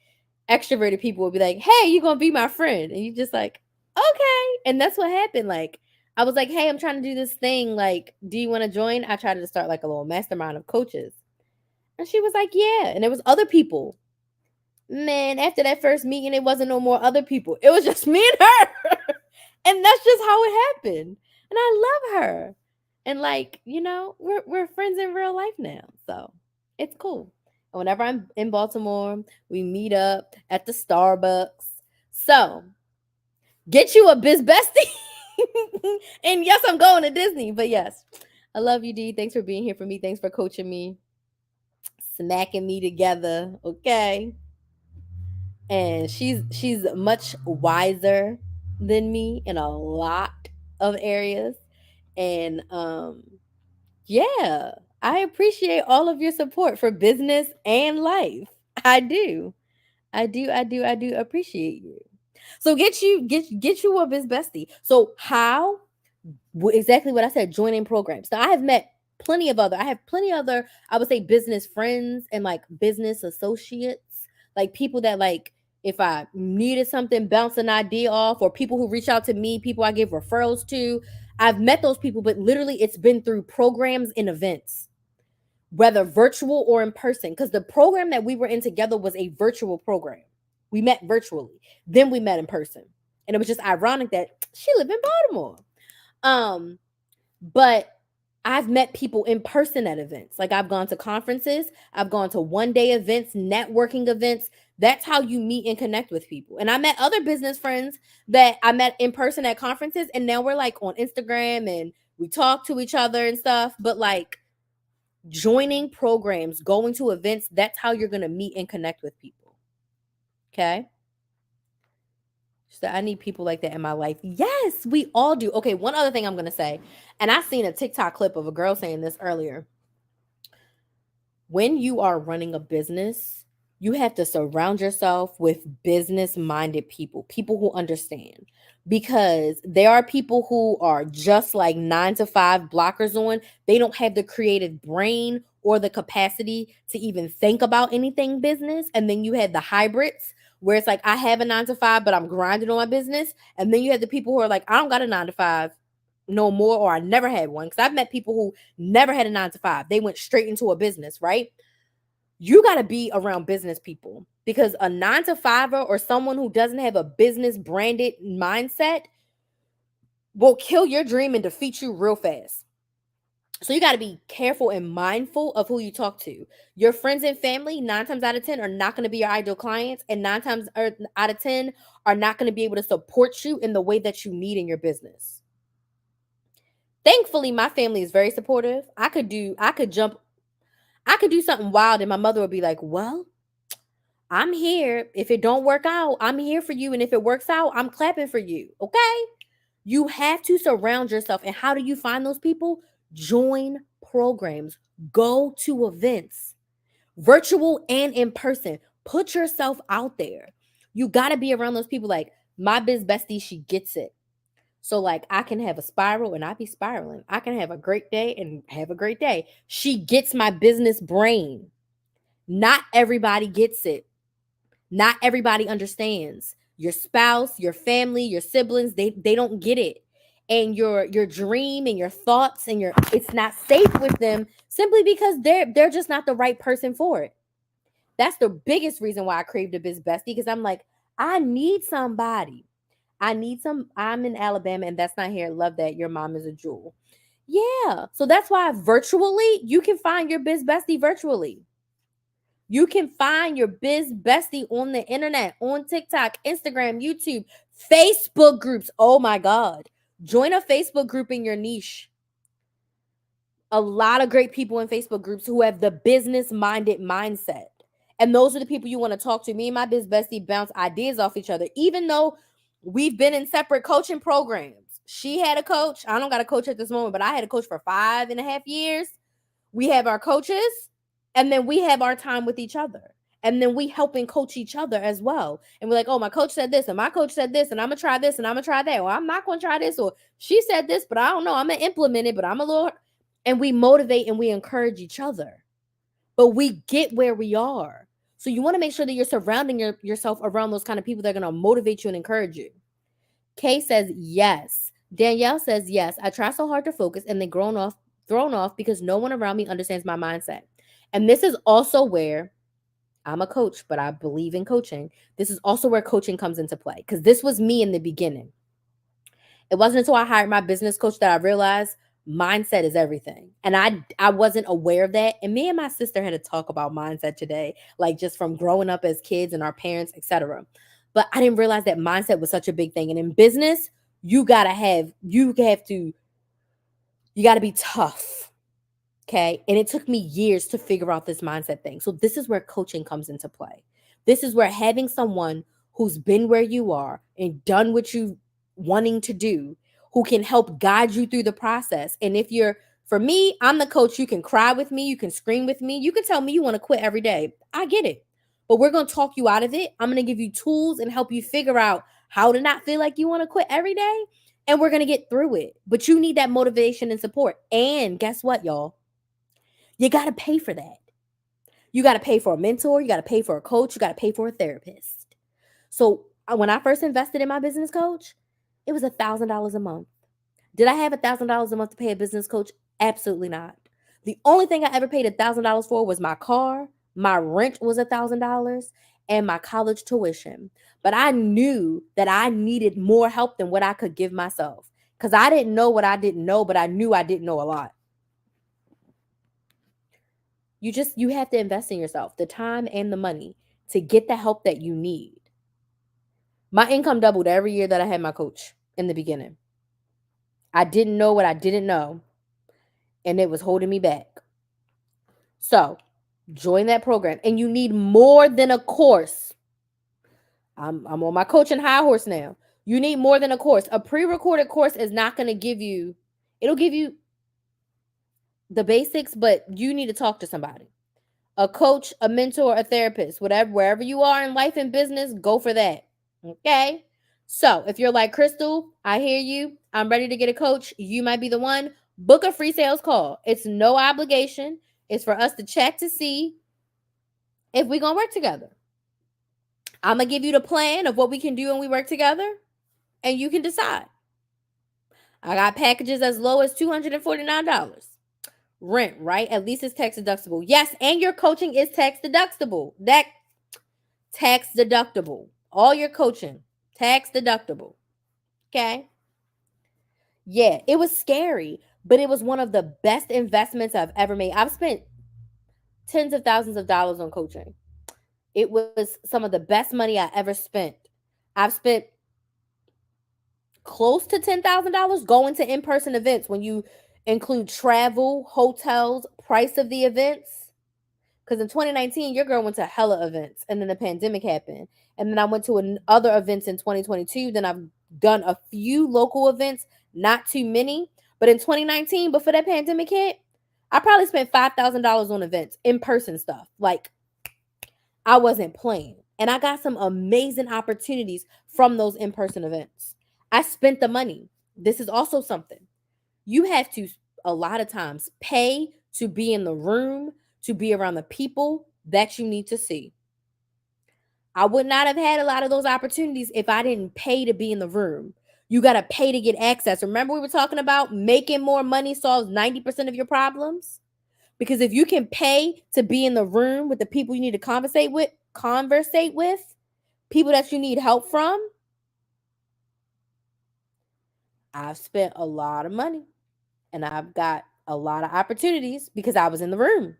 extroverted people will be like, hey, you gonna be my friend. And you just like, okay. And that's what happened. Like, I was like, hey, I'm trying to do this thing. Like, do you want to join? I tried to start like a little mastermind of coaches. And she was like, yeah. And there was other people. Man, after that first meeting, it wasn't no more other people. It was just me and her. And that's just how it happened. And I love her. And like, we're friends in real life now. So it's cool. And whenever I'm in Baltimore, we meet up at the Starbucks. So get you a biz bestie. And yes, I'm going to Disney. But yes, I love you, D. Thanks for being here for me. Thanks for coaching me, smacking me together. Okay. And she's much wiser than me in a lot of areas. And yeah, I appreciate all of your support for business and life. I do. I do appreciate you. So get you a biz bestie. So how exactly what I said, joining programs. So I have met I have plenty other, I would say business friends and like business associates, like people that like if I needed something, bounce an idea off, or people who reach out to me, people I give referrals to. I've met those people, but literally it's been through programs and events, whether virtual or in person. Because the program that we were in together was a virtual program. We met virtually, then we met in person. And it was just ironic that she lived in Baltimore. Um, but I've met people in person at events. Like I've gone to conferences, I've gone to one-day events, networking events. That's how you meet and connect with people. And I met other business friends that I met in person at conferences, and now we're like on Instagram and we talk to each other and stuff. But like joining programs, going to events, that's how you're gonna meet and connect with people. Okay. So I need people like that in my life. Yes, we all do. Okay, one other thing I'm gonna say, and I seen a TikTok clip of a girl saying this earlier. When you are running a business, you have to surround yourself with business-minded people, people who understand. Because there are people who are just like 9 to 5 blockers on. They don't have the creative brain or the capacity to even think about anything business. And then you have the hybrids where it's like, I have a 9 to 5, but I'm grinding on my business. And then you have the people who are like, I don't got a 9 to 5 no more, or I never had one. Because I've met people who never had a 9 to 5. They went straight into a business, right? You got to be around business people because a 9 to 5er or someone who doesn't have a business branded mindset will kill your dream and defeat you real fast. So you got to be careful and mindful of who you talk to. Your friends and family, 9 times out of 10, are not going to be your ideal clients, and 9 times out of 10 are not going to be able to support you in the way that you need in your business. Thankfully, my family is very supportive. I could do something wild, and my mother would be like, "Well, I'm here. If it don't work out, I'm here for you, and if it works out, I'm clapping for you." Okay? You have to surround yourself. And how do you find those people? Join programs, go to events, virtual and in person. Put yourself out there. You got to be around those people. Like my biz bestie, she gets it. So, like, I can have a spiral and I be spiraling. I can have a great day and have a great day. She gets my business brain. Not everybody gets it. Not everybody understands. Your spouse, your family, your siblings, they don't get it. And your dream and your thoughts and your it's not safe with them simply because they're just not the right person for it. That's the biggest reason why I craved a biz bestie, because I'm like, I need somebody. I'm in Alabama and that's not here. Love that. Your mom is a jewel. Yeah. So that's why virtually you can find your biz bestie virtually. You can find your biz bestie on the internet, on TikTok, Instagram, YouTube, Facebook groups. Oh my God. Join a Facebook group in your niche. A lot of great people in Facebook groups who have the business minded mindset. And those are the people you want to talk to. Me and my biz bestie bounce ideas off each other, even though we've been in separate coaching programs. She had a coach. I don't got a coach at this moment, but I had a coach for 5.5 years. We have our coaches, and then we have our time with each other. And then we help and coach each other as well. And we're like, oh, my coach said this, and my coach said this, and I'm gonna try this, and I'm gonna try that. Or I'm not gonna try this, or she said this, but I don't know. I'm gonna implement it, but I'm a little. And we motivate and we encourage each other. But we get where we are. So you want to make sure that you're surrounding yourself around those kind of people that are gonna motivate you and encourage you. Kay says yes. Danielle says yes. I try so hard to focus and then thrown off because no one around me understands my mindset. And this is also where I'm a coach, but I believe in coaching. This is also where coaching comes into play, because this was me in the beginning. It wasn't until I hired my business coach that I realized mindset is everything. And I wasn't aware of that. And me and my sister had to talk about mindset today, like just from growing up as kids and our parents, etc. But I didn't realize that mindset was such a big thing. And in business, you gotta be tough. Okay. And it took me years to figure out this mindset thing. So this is where coaching comes into play. This is where having someone who's been where you are and done what you wanting to do, who can help guide you through the process. And for me, I'm the coach. You can cry with me. You can scream with me. You can tell me you want to quit every day. I get it. But we're going to talk you out of it. I'm going to give you tools and help you figure out how to not feel like you want to quit every day. And we're going to get through it. But you need that motivation and support. And guess what, y'all? You got to pay for that. You got to pay for a mentor. You got to pay for a coach. You got to pay for a therapist. So when I first invested in my business coach, it was $1,000 a month. Did I have $1,000 a month to pay a business coach? Absolutely not. The only thing I ever paid $1,000 for was my car. My rent was $1,000 and my college tuition. But I knew that I needed more help than what I could give myself, because I didn't know what I didn't know, but I knew I didn't know a lot. You have to invest in yourself, the time and the money, to get the help that you need. My income doubled every year that I had my coach in the beginning. I didn't know what I didn't know, and it was holding me back. So join that program, and you need more than a course. I'm on my coaching high horse now. You need more than a course. A pre-recorded course is not going to give you, it'll give you the basics, but you need to talk to somebody. A coach, a mentor, a therapist, wherever you are in life and business, go for that. Okay? So if you're like, Crystal, I hear you. I'm ready to get a coach. You might be the one. Book a free sales call. It's no obligation. It's for us to check to see if we're going to work together. I'm going to give you the plan of what we can do when we work together, and you can decide. I got packages as low as $249. Rent, right? At least it's tax deductible. Yes, and your coaching is tax deductible. Tax deductible. All your coaching, tax deductible. Okay? Yeah, it was scary. but it was one of the best investments I've ever made. I've spent tens of thousands of dollars on coaching. It was some of the best money I ever spent. I've spent close to $10,000 going to in-person events when you include travel, hotels, price of the events. Because in 2019, your girl went to hella events and then the pandemic happened. And then I went to other events in 2022. Then I've done a few local events, not too many. But in 2019, before that pandemic hit, I probably spent $5,000 on events, in-person stuff. Like, I wasn't playing. And I got some amazing opportunities from those in-person events. I spent the money. This is also something. You have to, a lot of times, pay to be in the room, to be around the people that you need to see. I would not have had a lot of those opportunities if I didn't pay to be in the room. You got to pay to get access. Remember, we were talking about making more money solves 90% of your problems? Because if you can pay to be in the room with the people you need to conversate with, people that you need help from, I've spent a lot of money and I've got a lot of opportunities because I was in the room.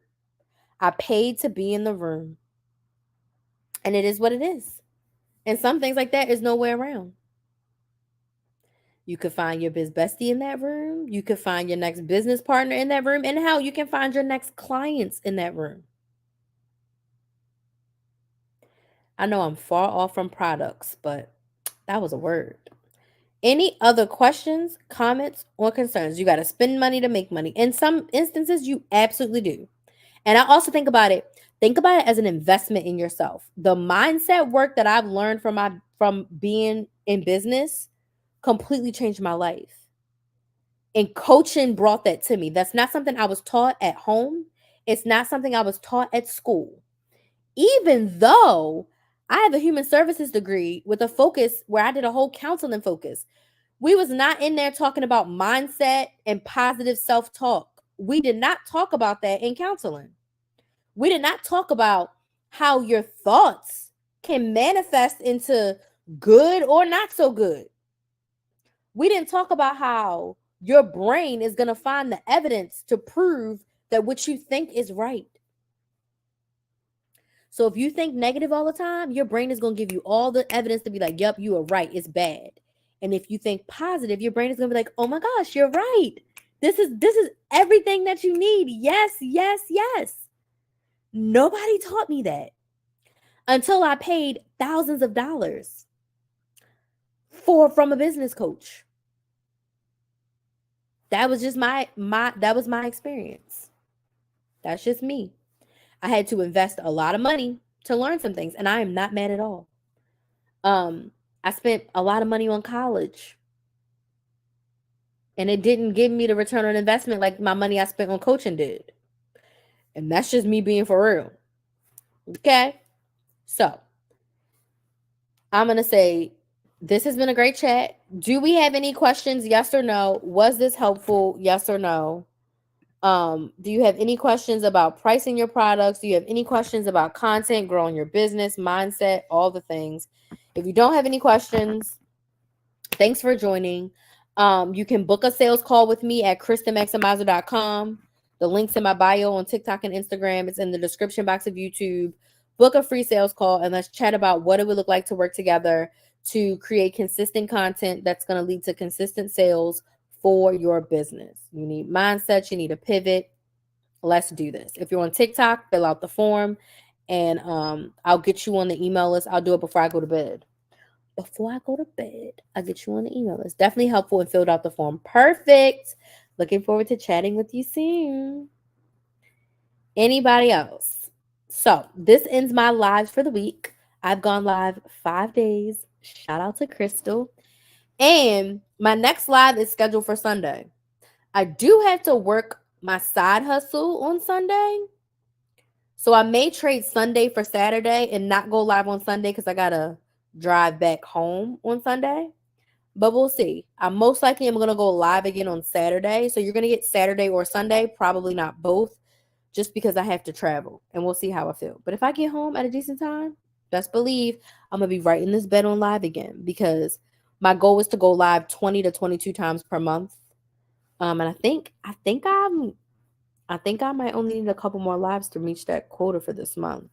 I paid to be in the room. And it is what it is. And some things like that is nowhere around. You could find your biz bestie in that room. You could find your next business partner in that room. And hell, you can find your next clients in that room. I know I'm far off from products, but that was a word. Any other questions, comments, or concerns? You got to spend money to make money. In some instances, you absolutely do. And I also think about it as an investment in yourself. The mindset work that I've learned from being in business completely changed my life. And coaching brought that to me. That's not something I was taught at home. It's not something I was taught at school. Even though I have a human services degree with a focus where I did a whole counseling focus. We was not in there talking about mindset and positive self-talk. We did not talk about that in counseling. We did not talk about how your thoughts can manifest into good or not so good. We didn't talk about how your brain is going to find the evidence to prove that what you think is right. So if you think negative all the time, your brain is going to give you all the evidence to be like, yep, you are right. It's bad. And if you think positive, your brain is going to be like, oh my gosh, you're right. This is everything that you need. Yes, yes, yes. Nobody taught me that until I paid thousands of dollars from a business coach. That was just my experience. That's just me. I had to invest a lot of money to learn some things, and I am not mad at all. I spent a lot of money on college, and it didn't give me the return on investment like my money I spent on coaching did. And that's just me being for real. Okay? So, I'm going to say this has been a great chat. Do we have any questions? Yes or no? Was this helpful? Yes or no? Do you have any questions about pricing your products? Do you have any questions about content, growing your business, mindset, all the things? If you don't have any questions, thanks for joining. You can book a sales call with me at KristenMaximizer.com. The link's in my bio on TikTok and Instagram. It's in the description box of YouTube. Book a free sales call and let's chat about what it would look like to work together to create consistent content that's going to lead to consistent sales for your business. You need mindset, you need a pivot. Let's do this. If you're on TikTok, fill out the form and I'll get you on the email list. I'll do it before I go to bed. I'll get you on the email list. Definitely helpful and filled out the form. Perfect. Looking forward to chatting with you soon. Anybody else? So this ends my lives for the week. I've gone live 5 days. Shout out to Crystal. And my next live is scheduled for Sunday. I do have to work my side hustle on Sunday. So I may trade Sunday for Saturday and not go live on Sunday because I got to drive back home on Sunday. But we'll see. I most likely am going to go live again on Saturday. So you're going to get Saturday or Sunday, probably not both, just because I have to travel. And we'll see how I feel. But if I get home at a decent time, best believe I'm going to be right in this bed on live again because my goal is to go live 20 to 22 times per month. And I think I might only need a couple more lives to reach that quota for this month.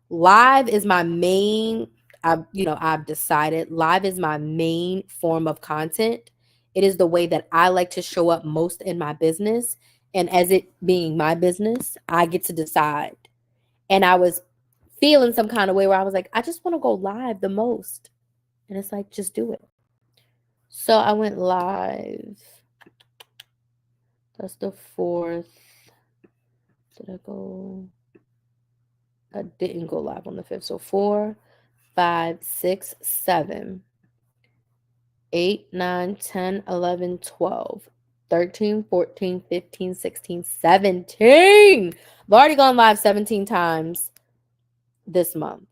Live is my main, I've decided live is my main form of content. It is the way that I like to show up most in my business. And as it being my business, I get to decide. And I was feeling some kind of way where I was like, I just want to go live the most. And it's like, just do it. So I went live. That's the 4th. Did I go? I didn't go live on the 5th. So 4, 5, 6, 7, 8, 9, 10, 11, 12, 13, 14, 15, 16, 17. I've already gone live 17 times this month.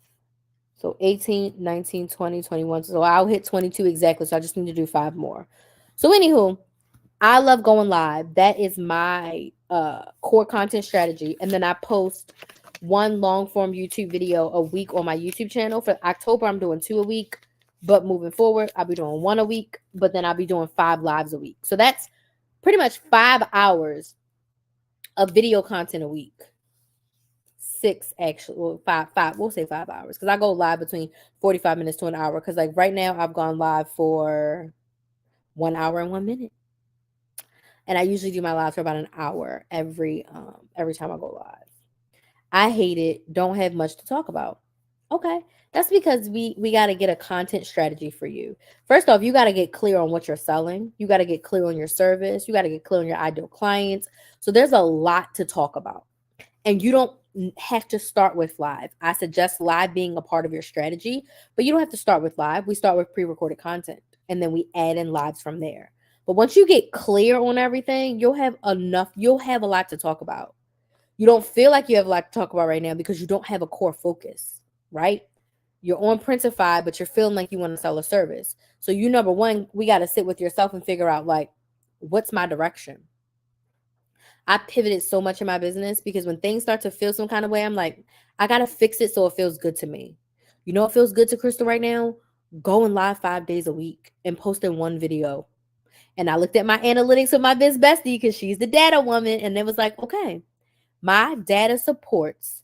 So 18, 19, 20, 21. So I'll hit 22 exactly. So I just need to do 5 more. So anywho, I love going live. That is my core content strategy. And then I post one long form YouTube video a week on my YouTube channel. For October, I'm doing 2 a week. But moving forward, I'll be doing 1 a week. But then I'll be doing 5 lives a week. So that's pretty much 5 hours of video content a week. 6 actually, well, five, we'll say 5 hours. Because I go live between 45 minutes to an hour. Because like right now, I've gone live for 1 hour and 1 minute. And I usually do my lives for about an hour every time I go live. I hate it. Don't have much to talk about. Okay. That's because we got to get a content strategy for you. First off, you got to get clear on what you're selling. You got to get clear on your service. You got to get clear on your ideal clients. So there's a lot to talk about. And you don't have to start with live. I suggest live being a part of your strategy, but you don't have to start with live. We start with pre-recorded content and then we add in lives from there. But once you get clear on everything, you'll have a lot to talk about. You don't feel like you have a lot to talk about right now because you don't have a core focus, right? You're on Printify, but you're feeling like you want to sell a service. So number one, we got to sit with yourself and figure out like, what's my direction? I pivoted so much in my business because when things start to feel some kind of way, I'm like, I got to fix it so it feels good to me. You know what feels good to Crystal right now? Going live 5 days a week and posting 1 video. And I looked at my analytics of my biz bestie because she's the data woman. And it was like, okay, my data supports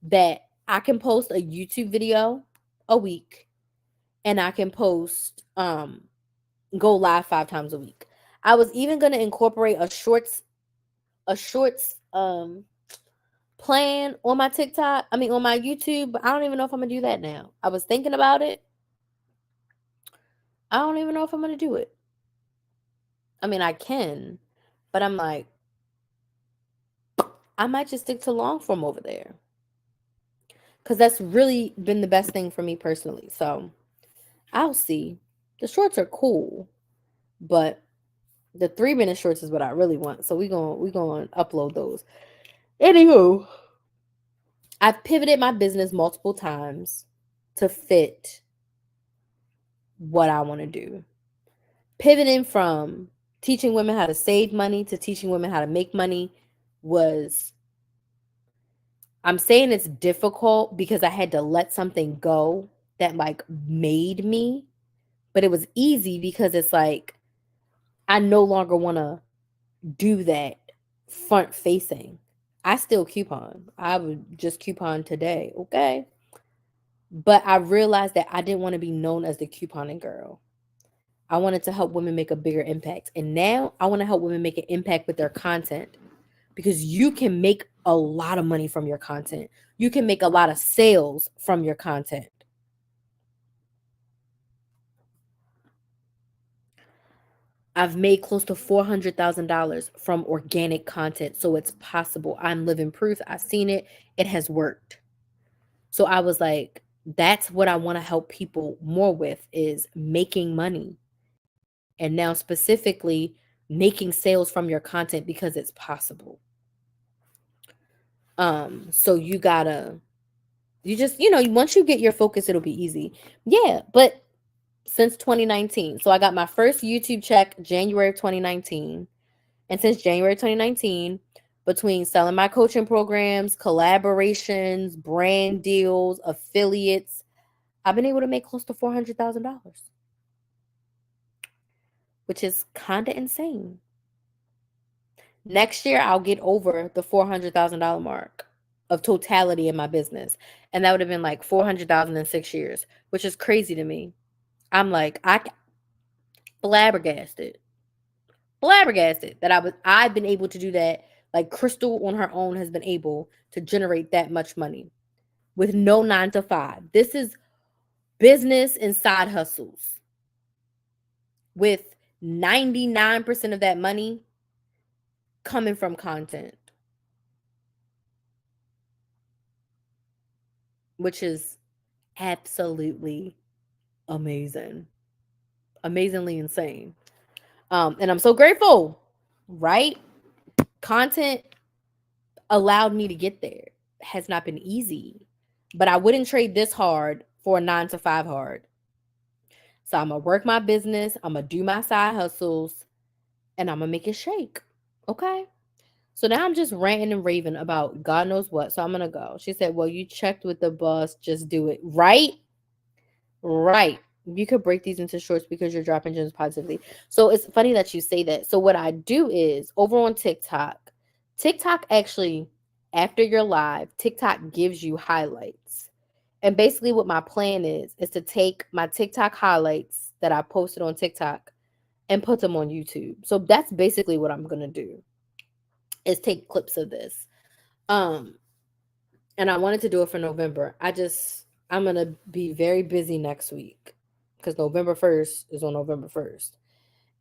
that I can post a YouTube video a week and I can post, go live 5 times a week. I was even going to incorporate a shorts plan on my TikTok, on my YouTube, but I don't even know if I'm gonna do that now. I was thinking about it. I don't even know if I'm gonna do it. I can, but I'm like, I might just stick to long form over there. Because that's really been the best thing for me personally. So I'll see. The shorts are cool, but the 3-minute shorts is what I really want. So we're gonna upload those. Anywho, I've pivoted my business multiple times to fit what I want to do. Pivoting from teaching women how to save money to teaching women how to make money I'm saying it's difficult because I had to let something go that like made me, but it was easy because it's like I no longer want to do that front facing. I still coupon. I would just coupon today, okay? But I realized that I didn't want to be known as the couponing girl. I wanted to help women make a bigger impact. And now I want to help women make an impact with their content because you can make a lot of money from your content. You can make a lot of sales from your content. I've made close to $400,000 from organic content. So it's possible. I'm living proof. I've seen it. It has worked. So I was like, that's what I want to help people more with is making money. And now specifically making sales from your content because it's possible. So you just, once you get your focus, it'll be easy. Yeah, but since 2019. So I got my first YouTube check January of 2019. And since January 2019, between selling my coaching programs, collaborations, brand deals, affiliates, I've been able to make close to $400,000, which is kind of insane. Next year, I'll get over the $400,000 mark of totality in my business. And that would have been like 400,000 in 6 years, which is crazy to me. I'm like, flabbergasted. Flabbergasted that I've been able to do that. Like Crystal on her own has been able to generate that much money with no 9 to 5. This is business and side hustles with 99% of that money coming from content, which is absolutely amazing, amazingly insane. And I'm so grateful, right? Content allowed me to get there. Has not been easy, but I wouldn't trade this hard for a 9 to 5 hard. So I'm gonna work my business, I'm gonna do my side hustles, and I'm gonna make it shake. Okay. So now I'm just ranting and raving about God knows what. So I'm gonna go. She said, well, you checked with the boss, just do it. Right? Right. You could break these into shorts because you're dropping gems positively. So it's funny that you say that. So what I do is over on TikTok actually, after you're live, TikTok gives you highlights. And basically what my plan is to take my TikTok highlights that I posted on TikTok and put them on YouTube. So that's basically what I'm going to do is take clips of this. And I wanted to do it for November. I'm going to be very busy next week because November 1st is on November 1st.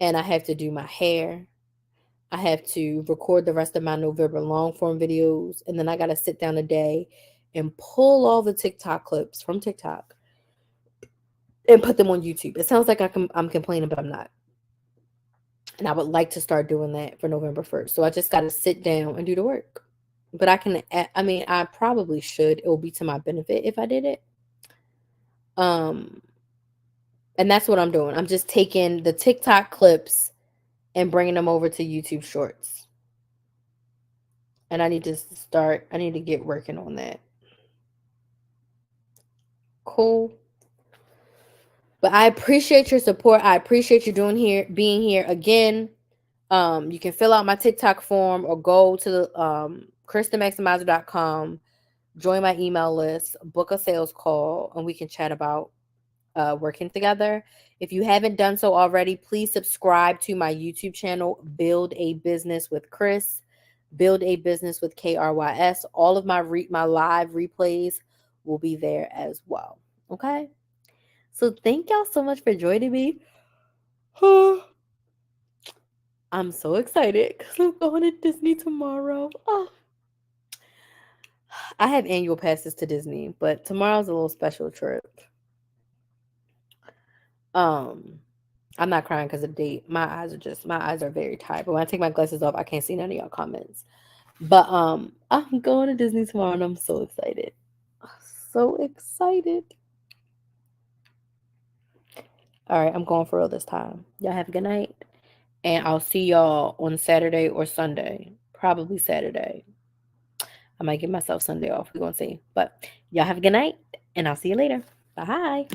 And I have to do my hair. I have to record the rest of my November long form videos. And then I got to sit down a day and pull all the TikTok clips from TikTok and put them on YouTube. It sounds like I'm complaining, but I'm not. And I would like to start doing that for November 1st. So I just got to sit down and do the work. But I probably should. It will be to my benefit if I did it. And that's what I'm doing. I'm just taking the TikTok clips and bringing them over to YouTube Shorts. And I need to get working on that. Cool. But I appreciate your support. I appreciate you being here again. You can fill out my TikTok form or go to the KristenMaximizer.com, join my email list, book a sales call, and we can chat about working together. If you haven't done so already, please subscribe to my YouTube channel, Build a Business with Chris, Build a Business with KRYS. All of my live replays will be there as well. Okay? So thank y'all so much for joining me. I'm so excited because I'm going to Disney tomorrow. Oh. I have annual passes to Disney, but tomorrow's a little special trip. I'm not crying because of the date. My eyes are very tired. But when I take my glasses off, I can't see none of y'all comments. But I'm going to Disney tomorrow and I'm so excited. So excited. All right, I'm going for real this time. Y'all have a good night. And I'll see y'all on Saturday or Sunday. Probably Saturday. I might give myself Sunday off. We're going to see. But y'all have a good night. And I'll see you later. Bye.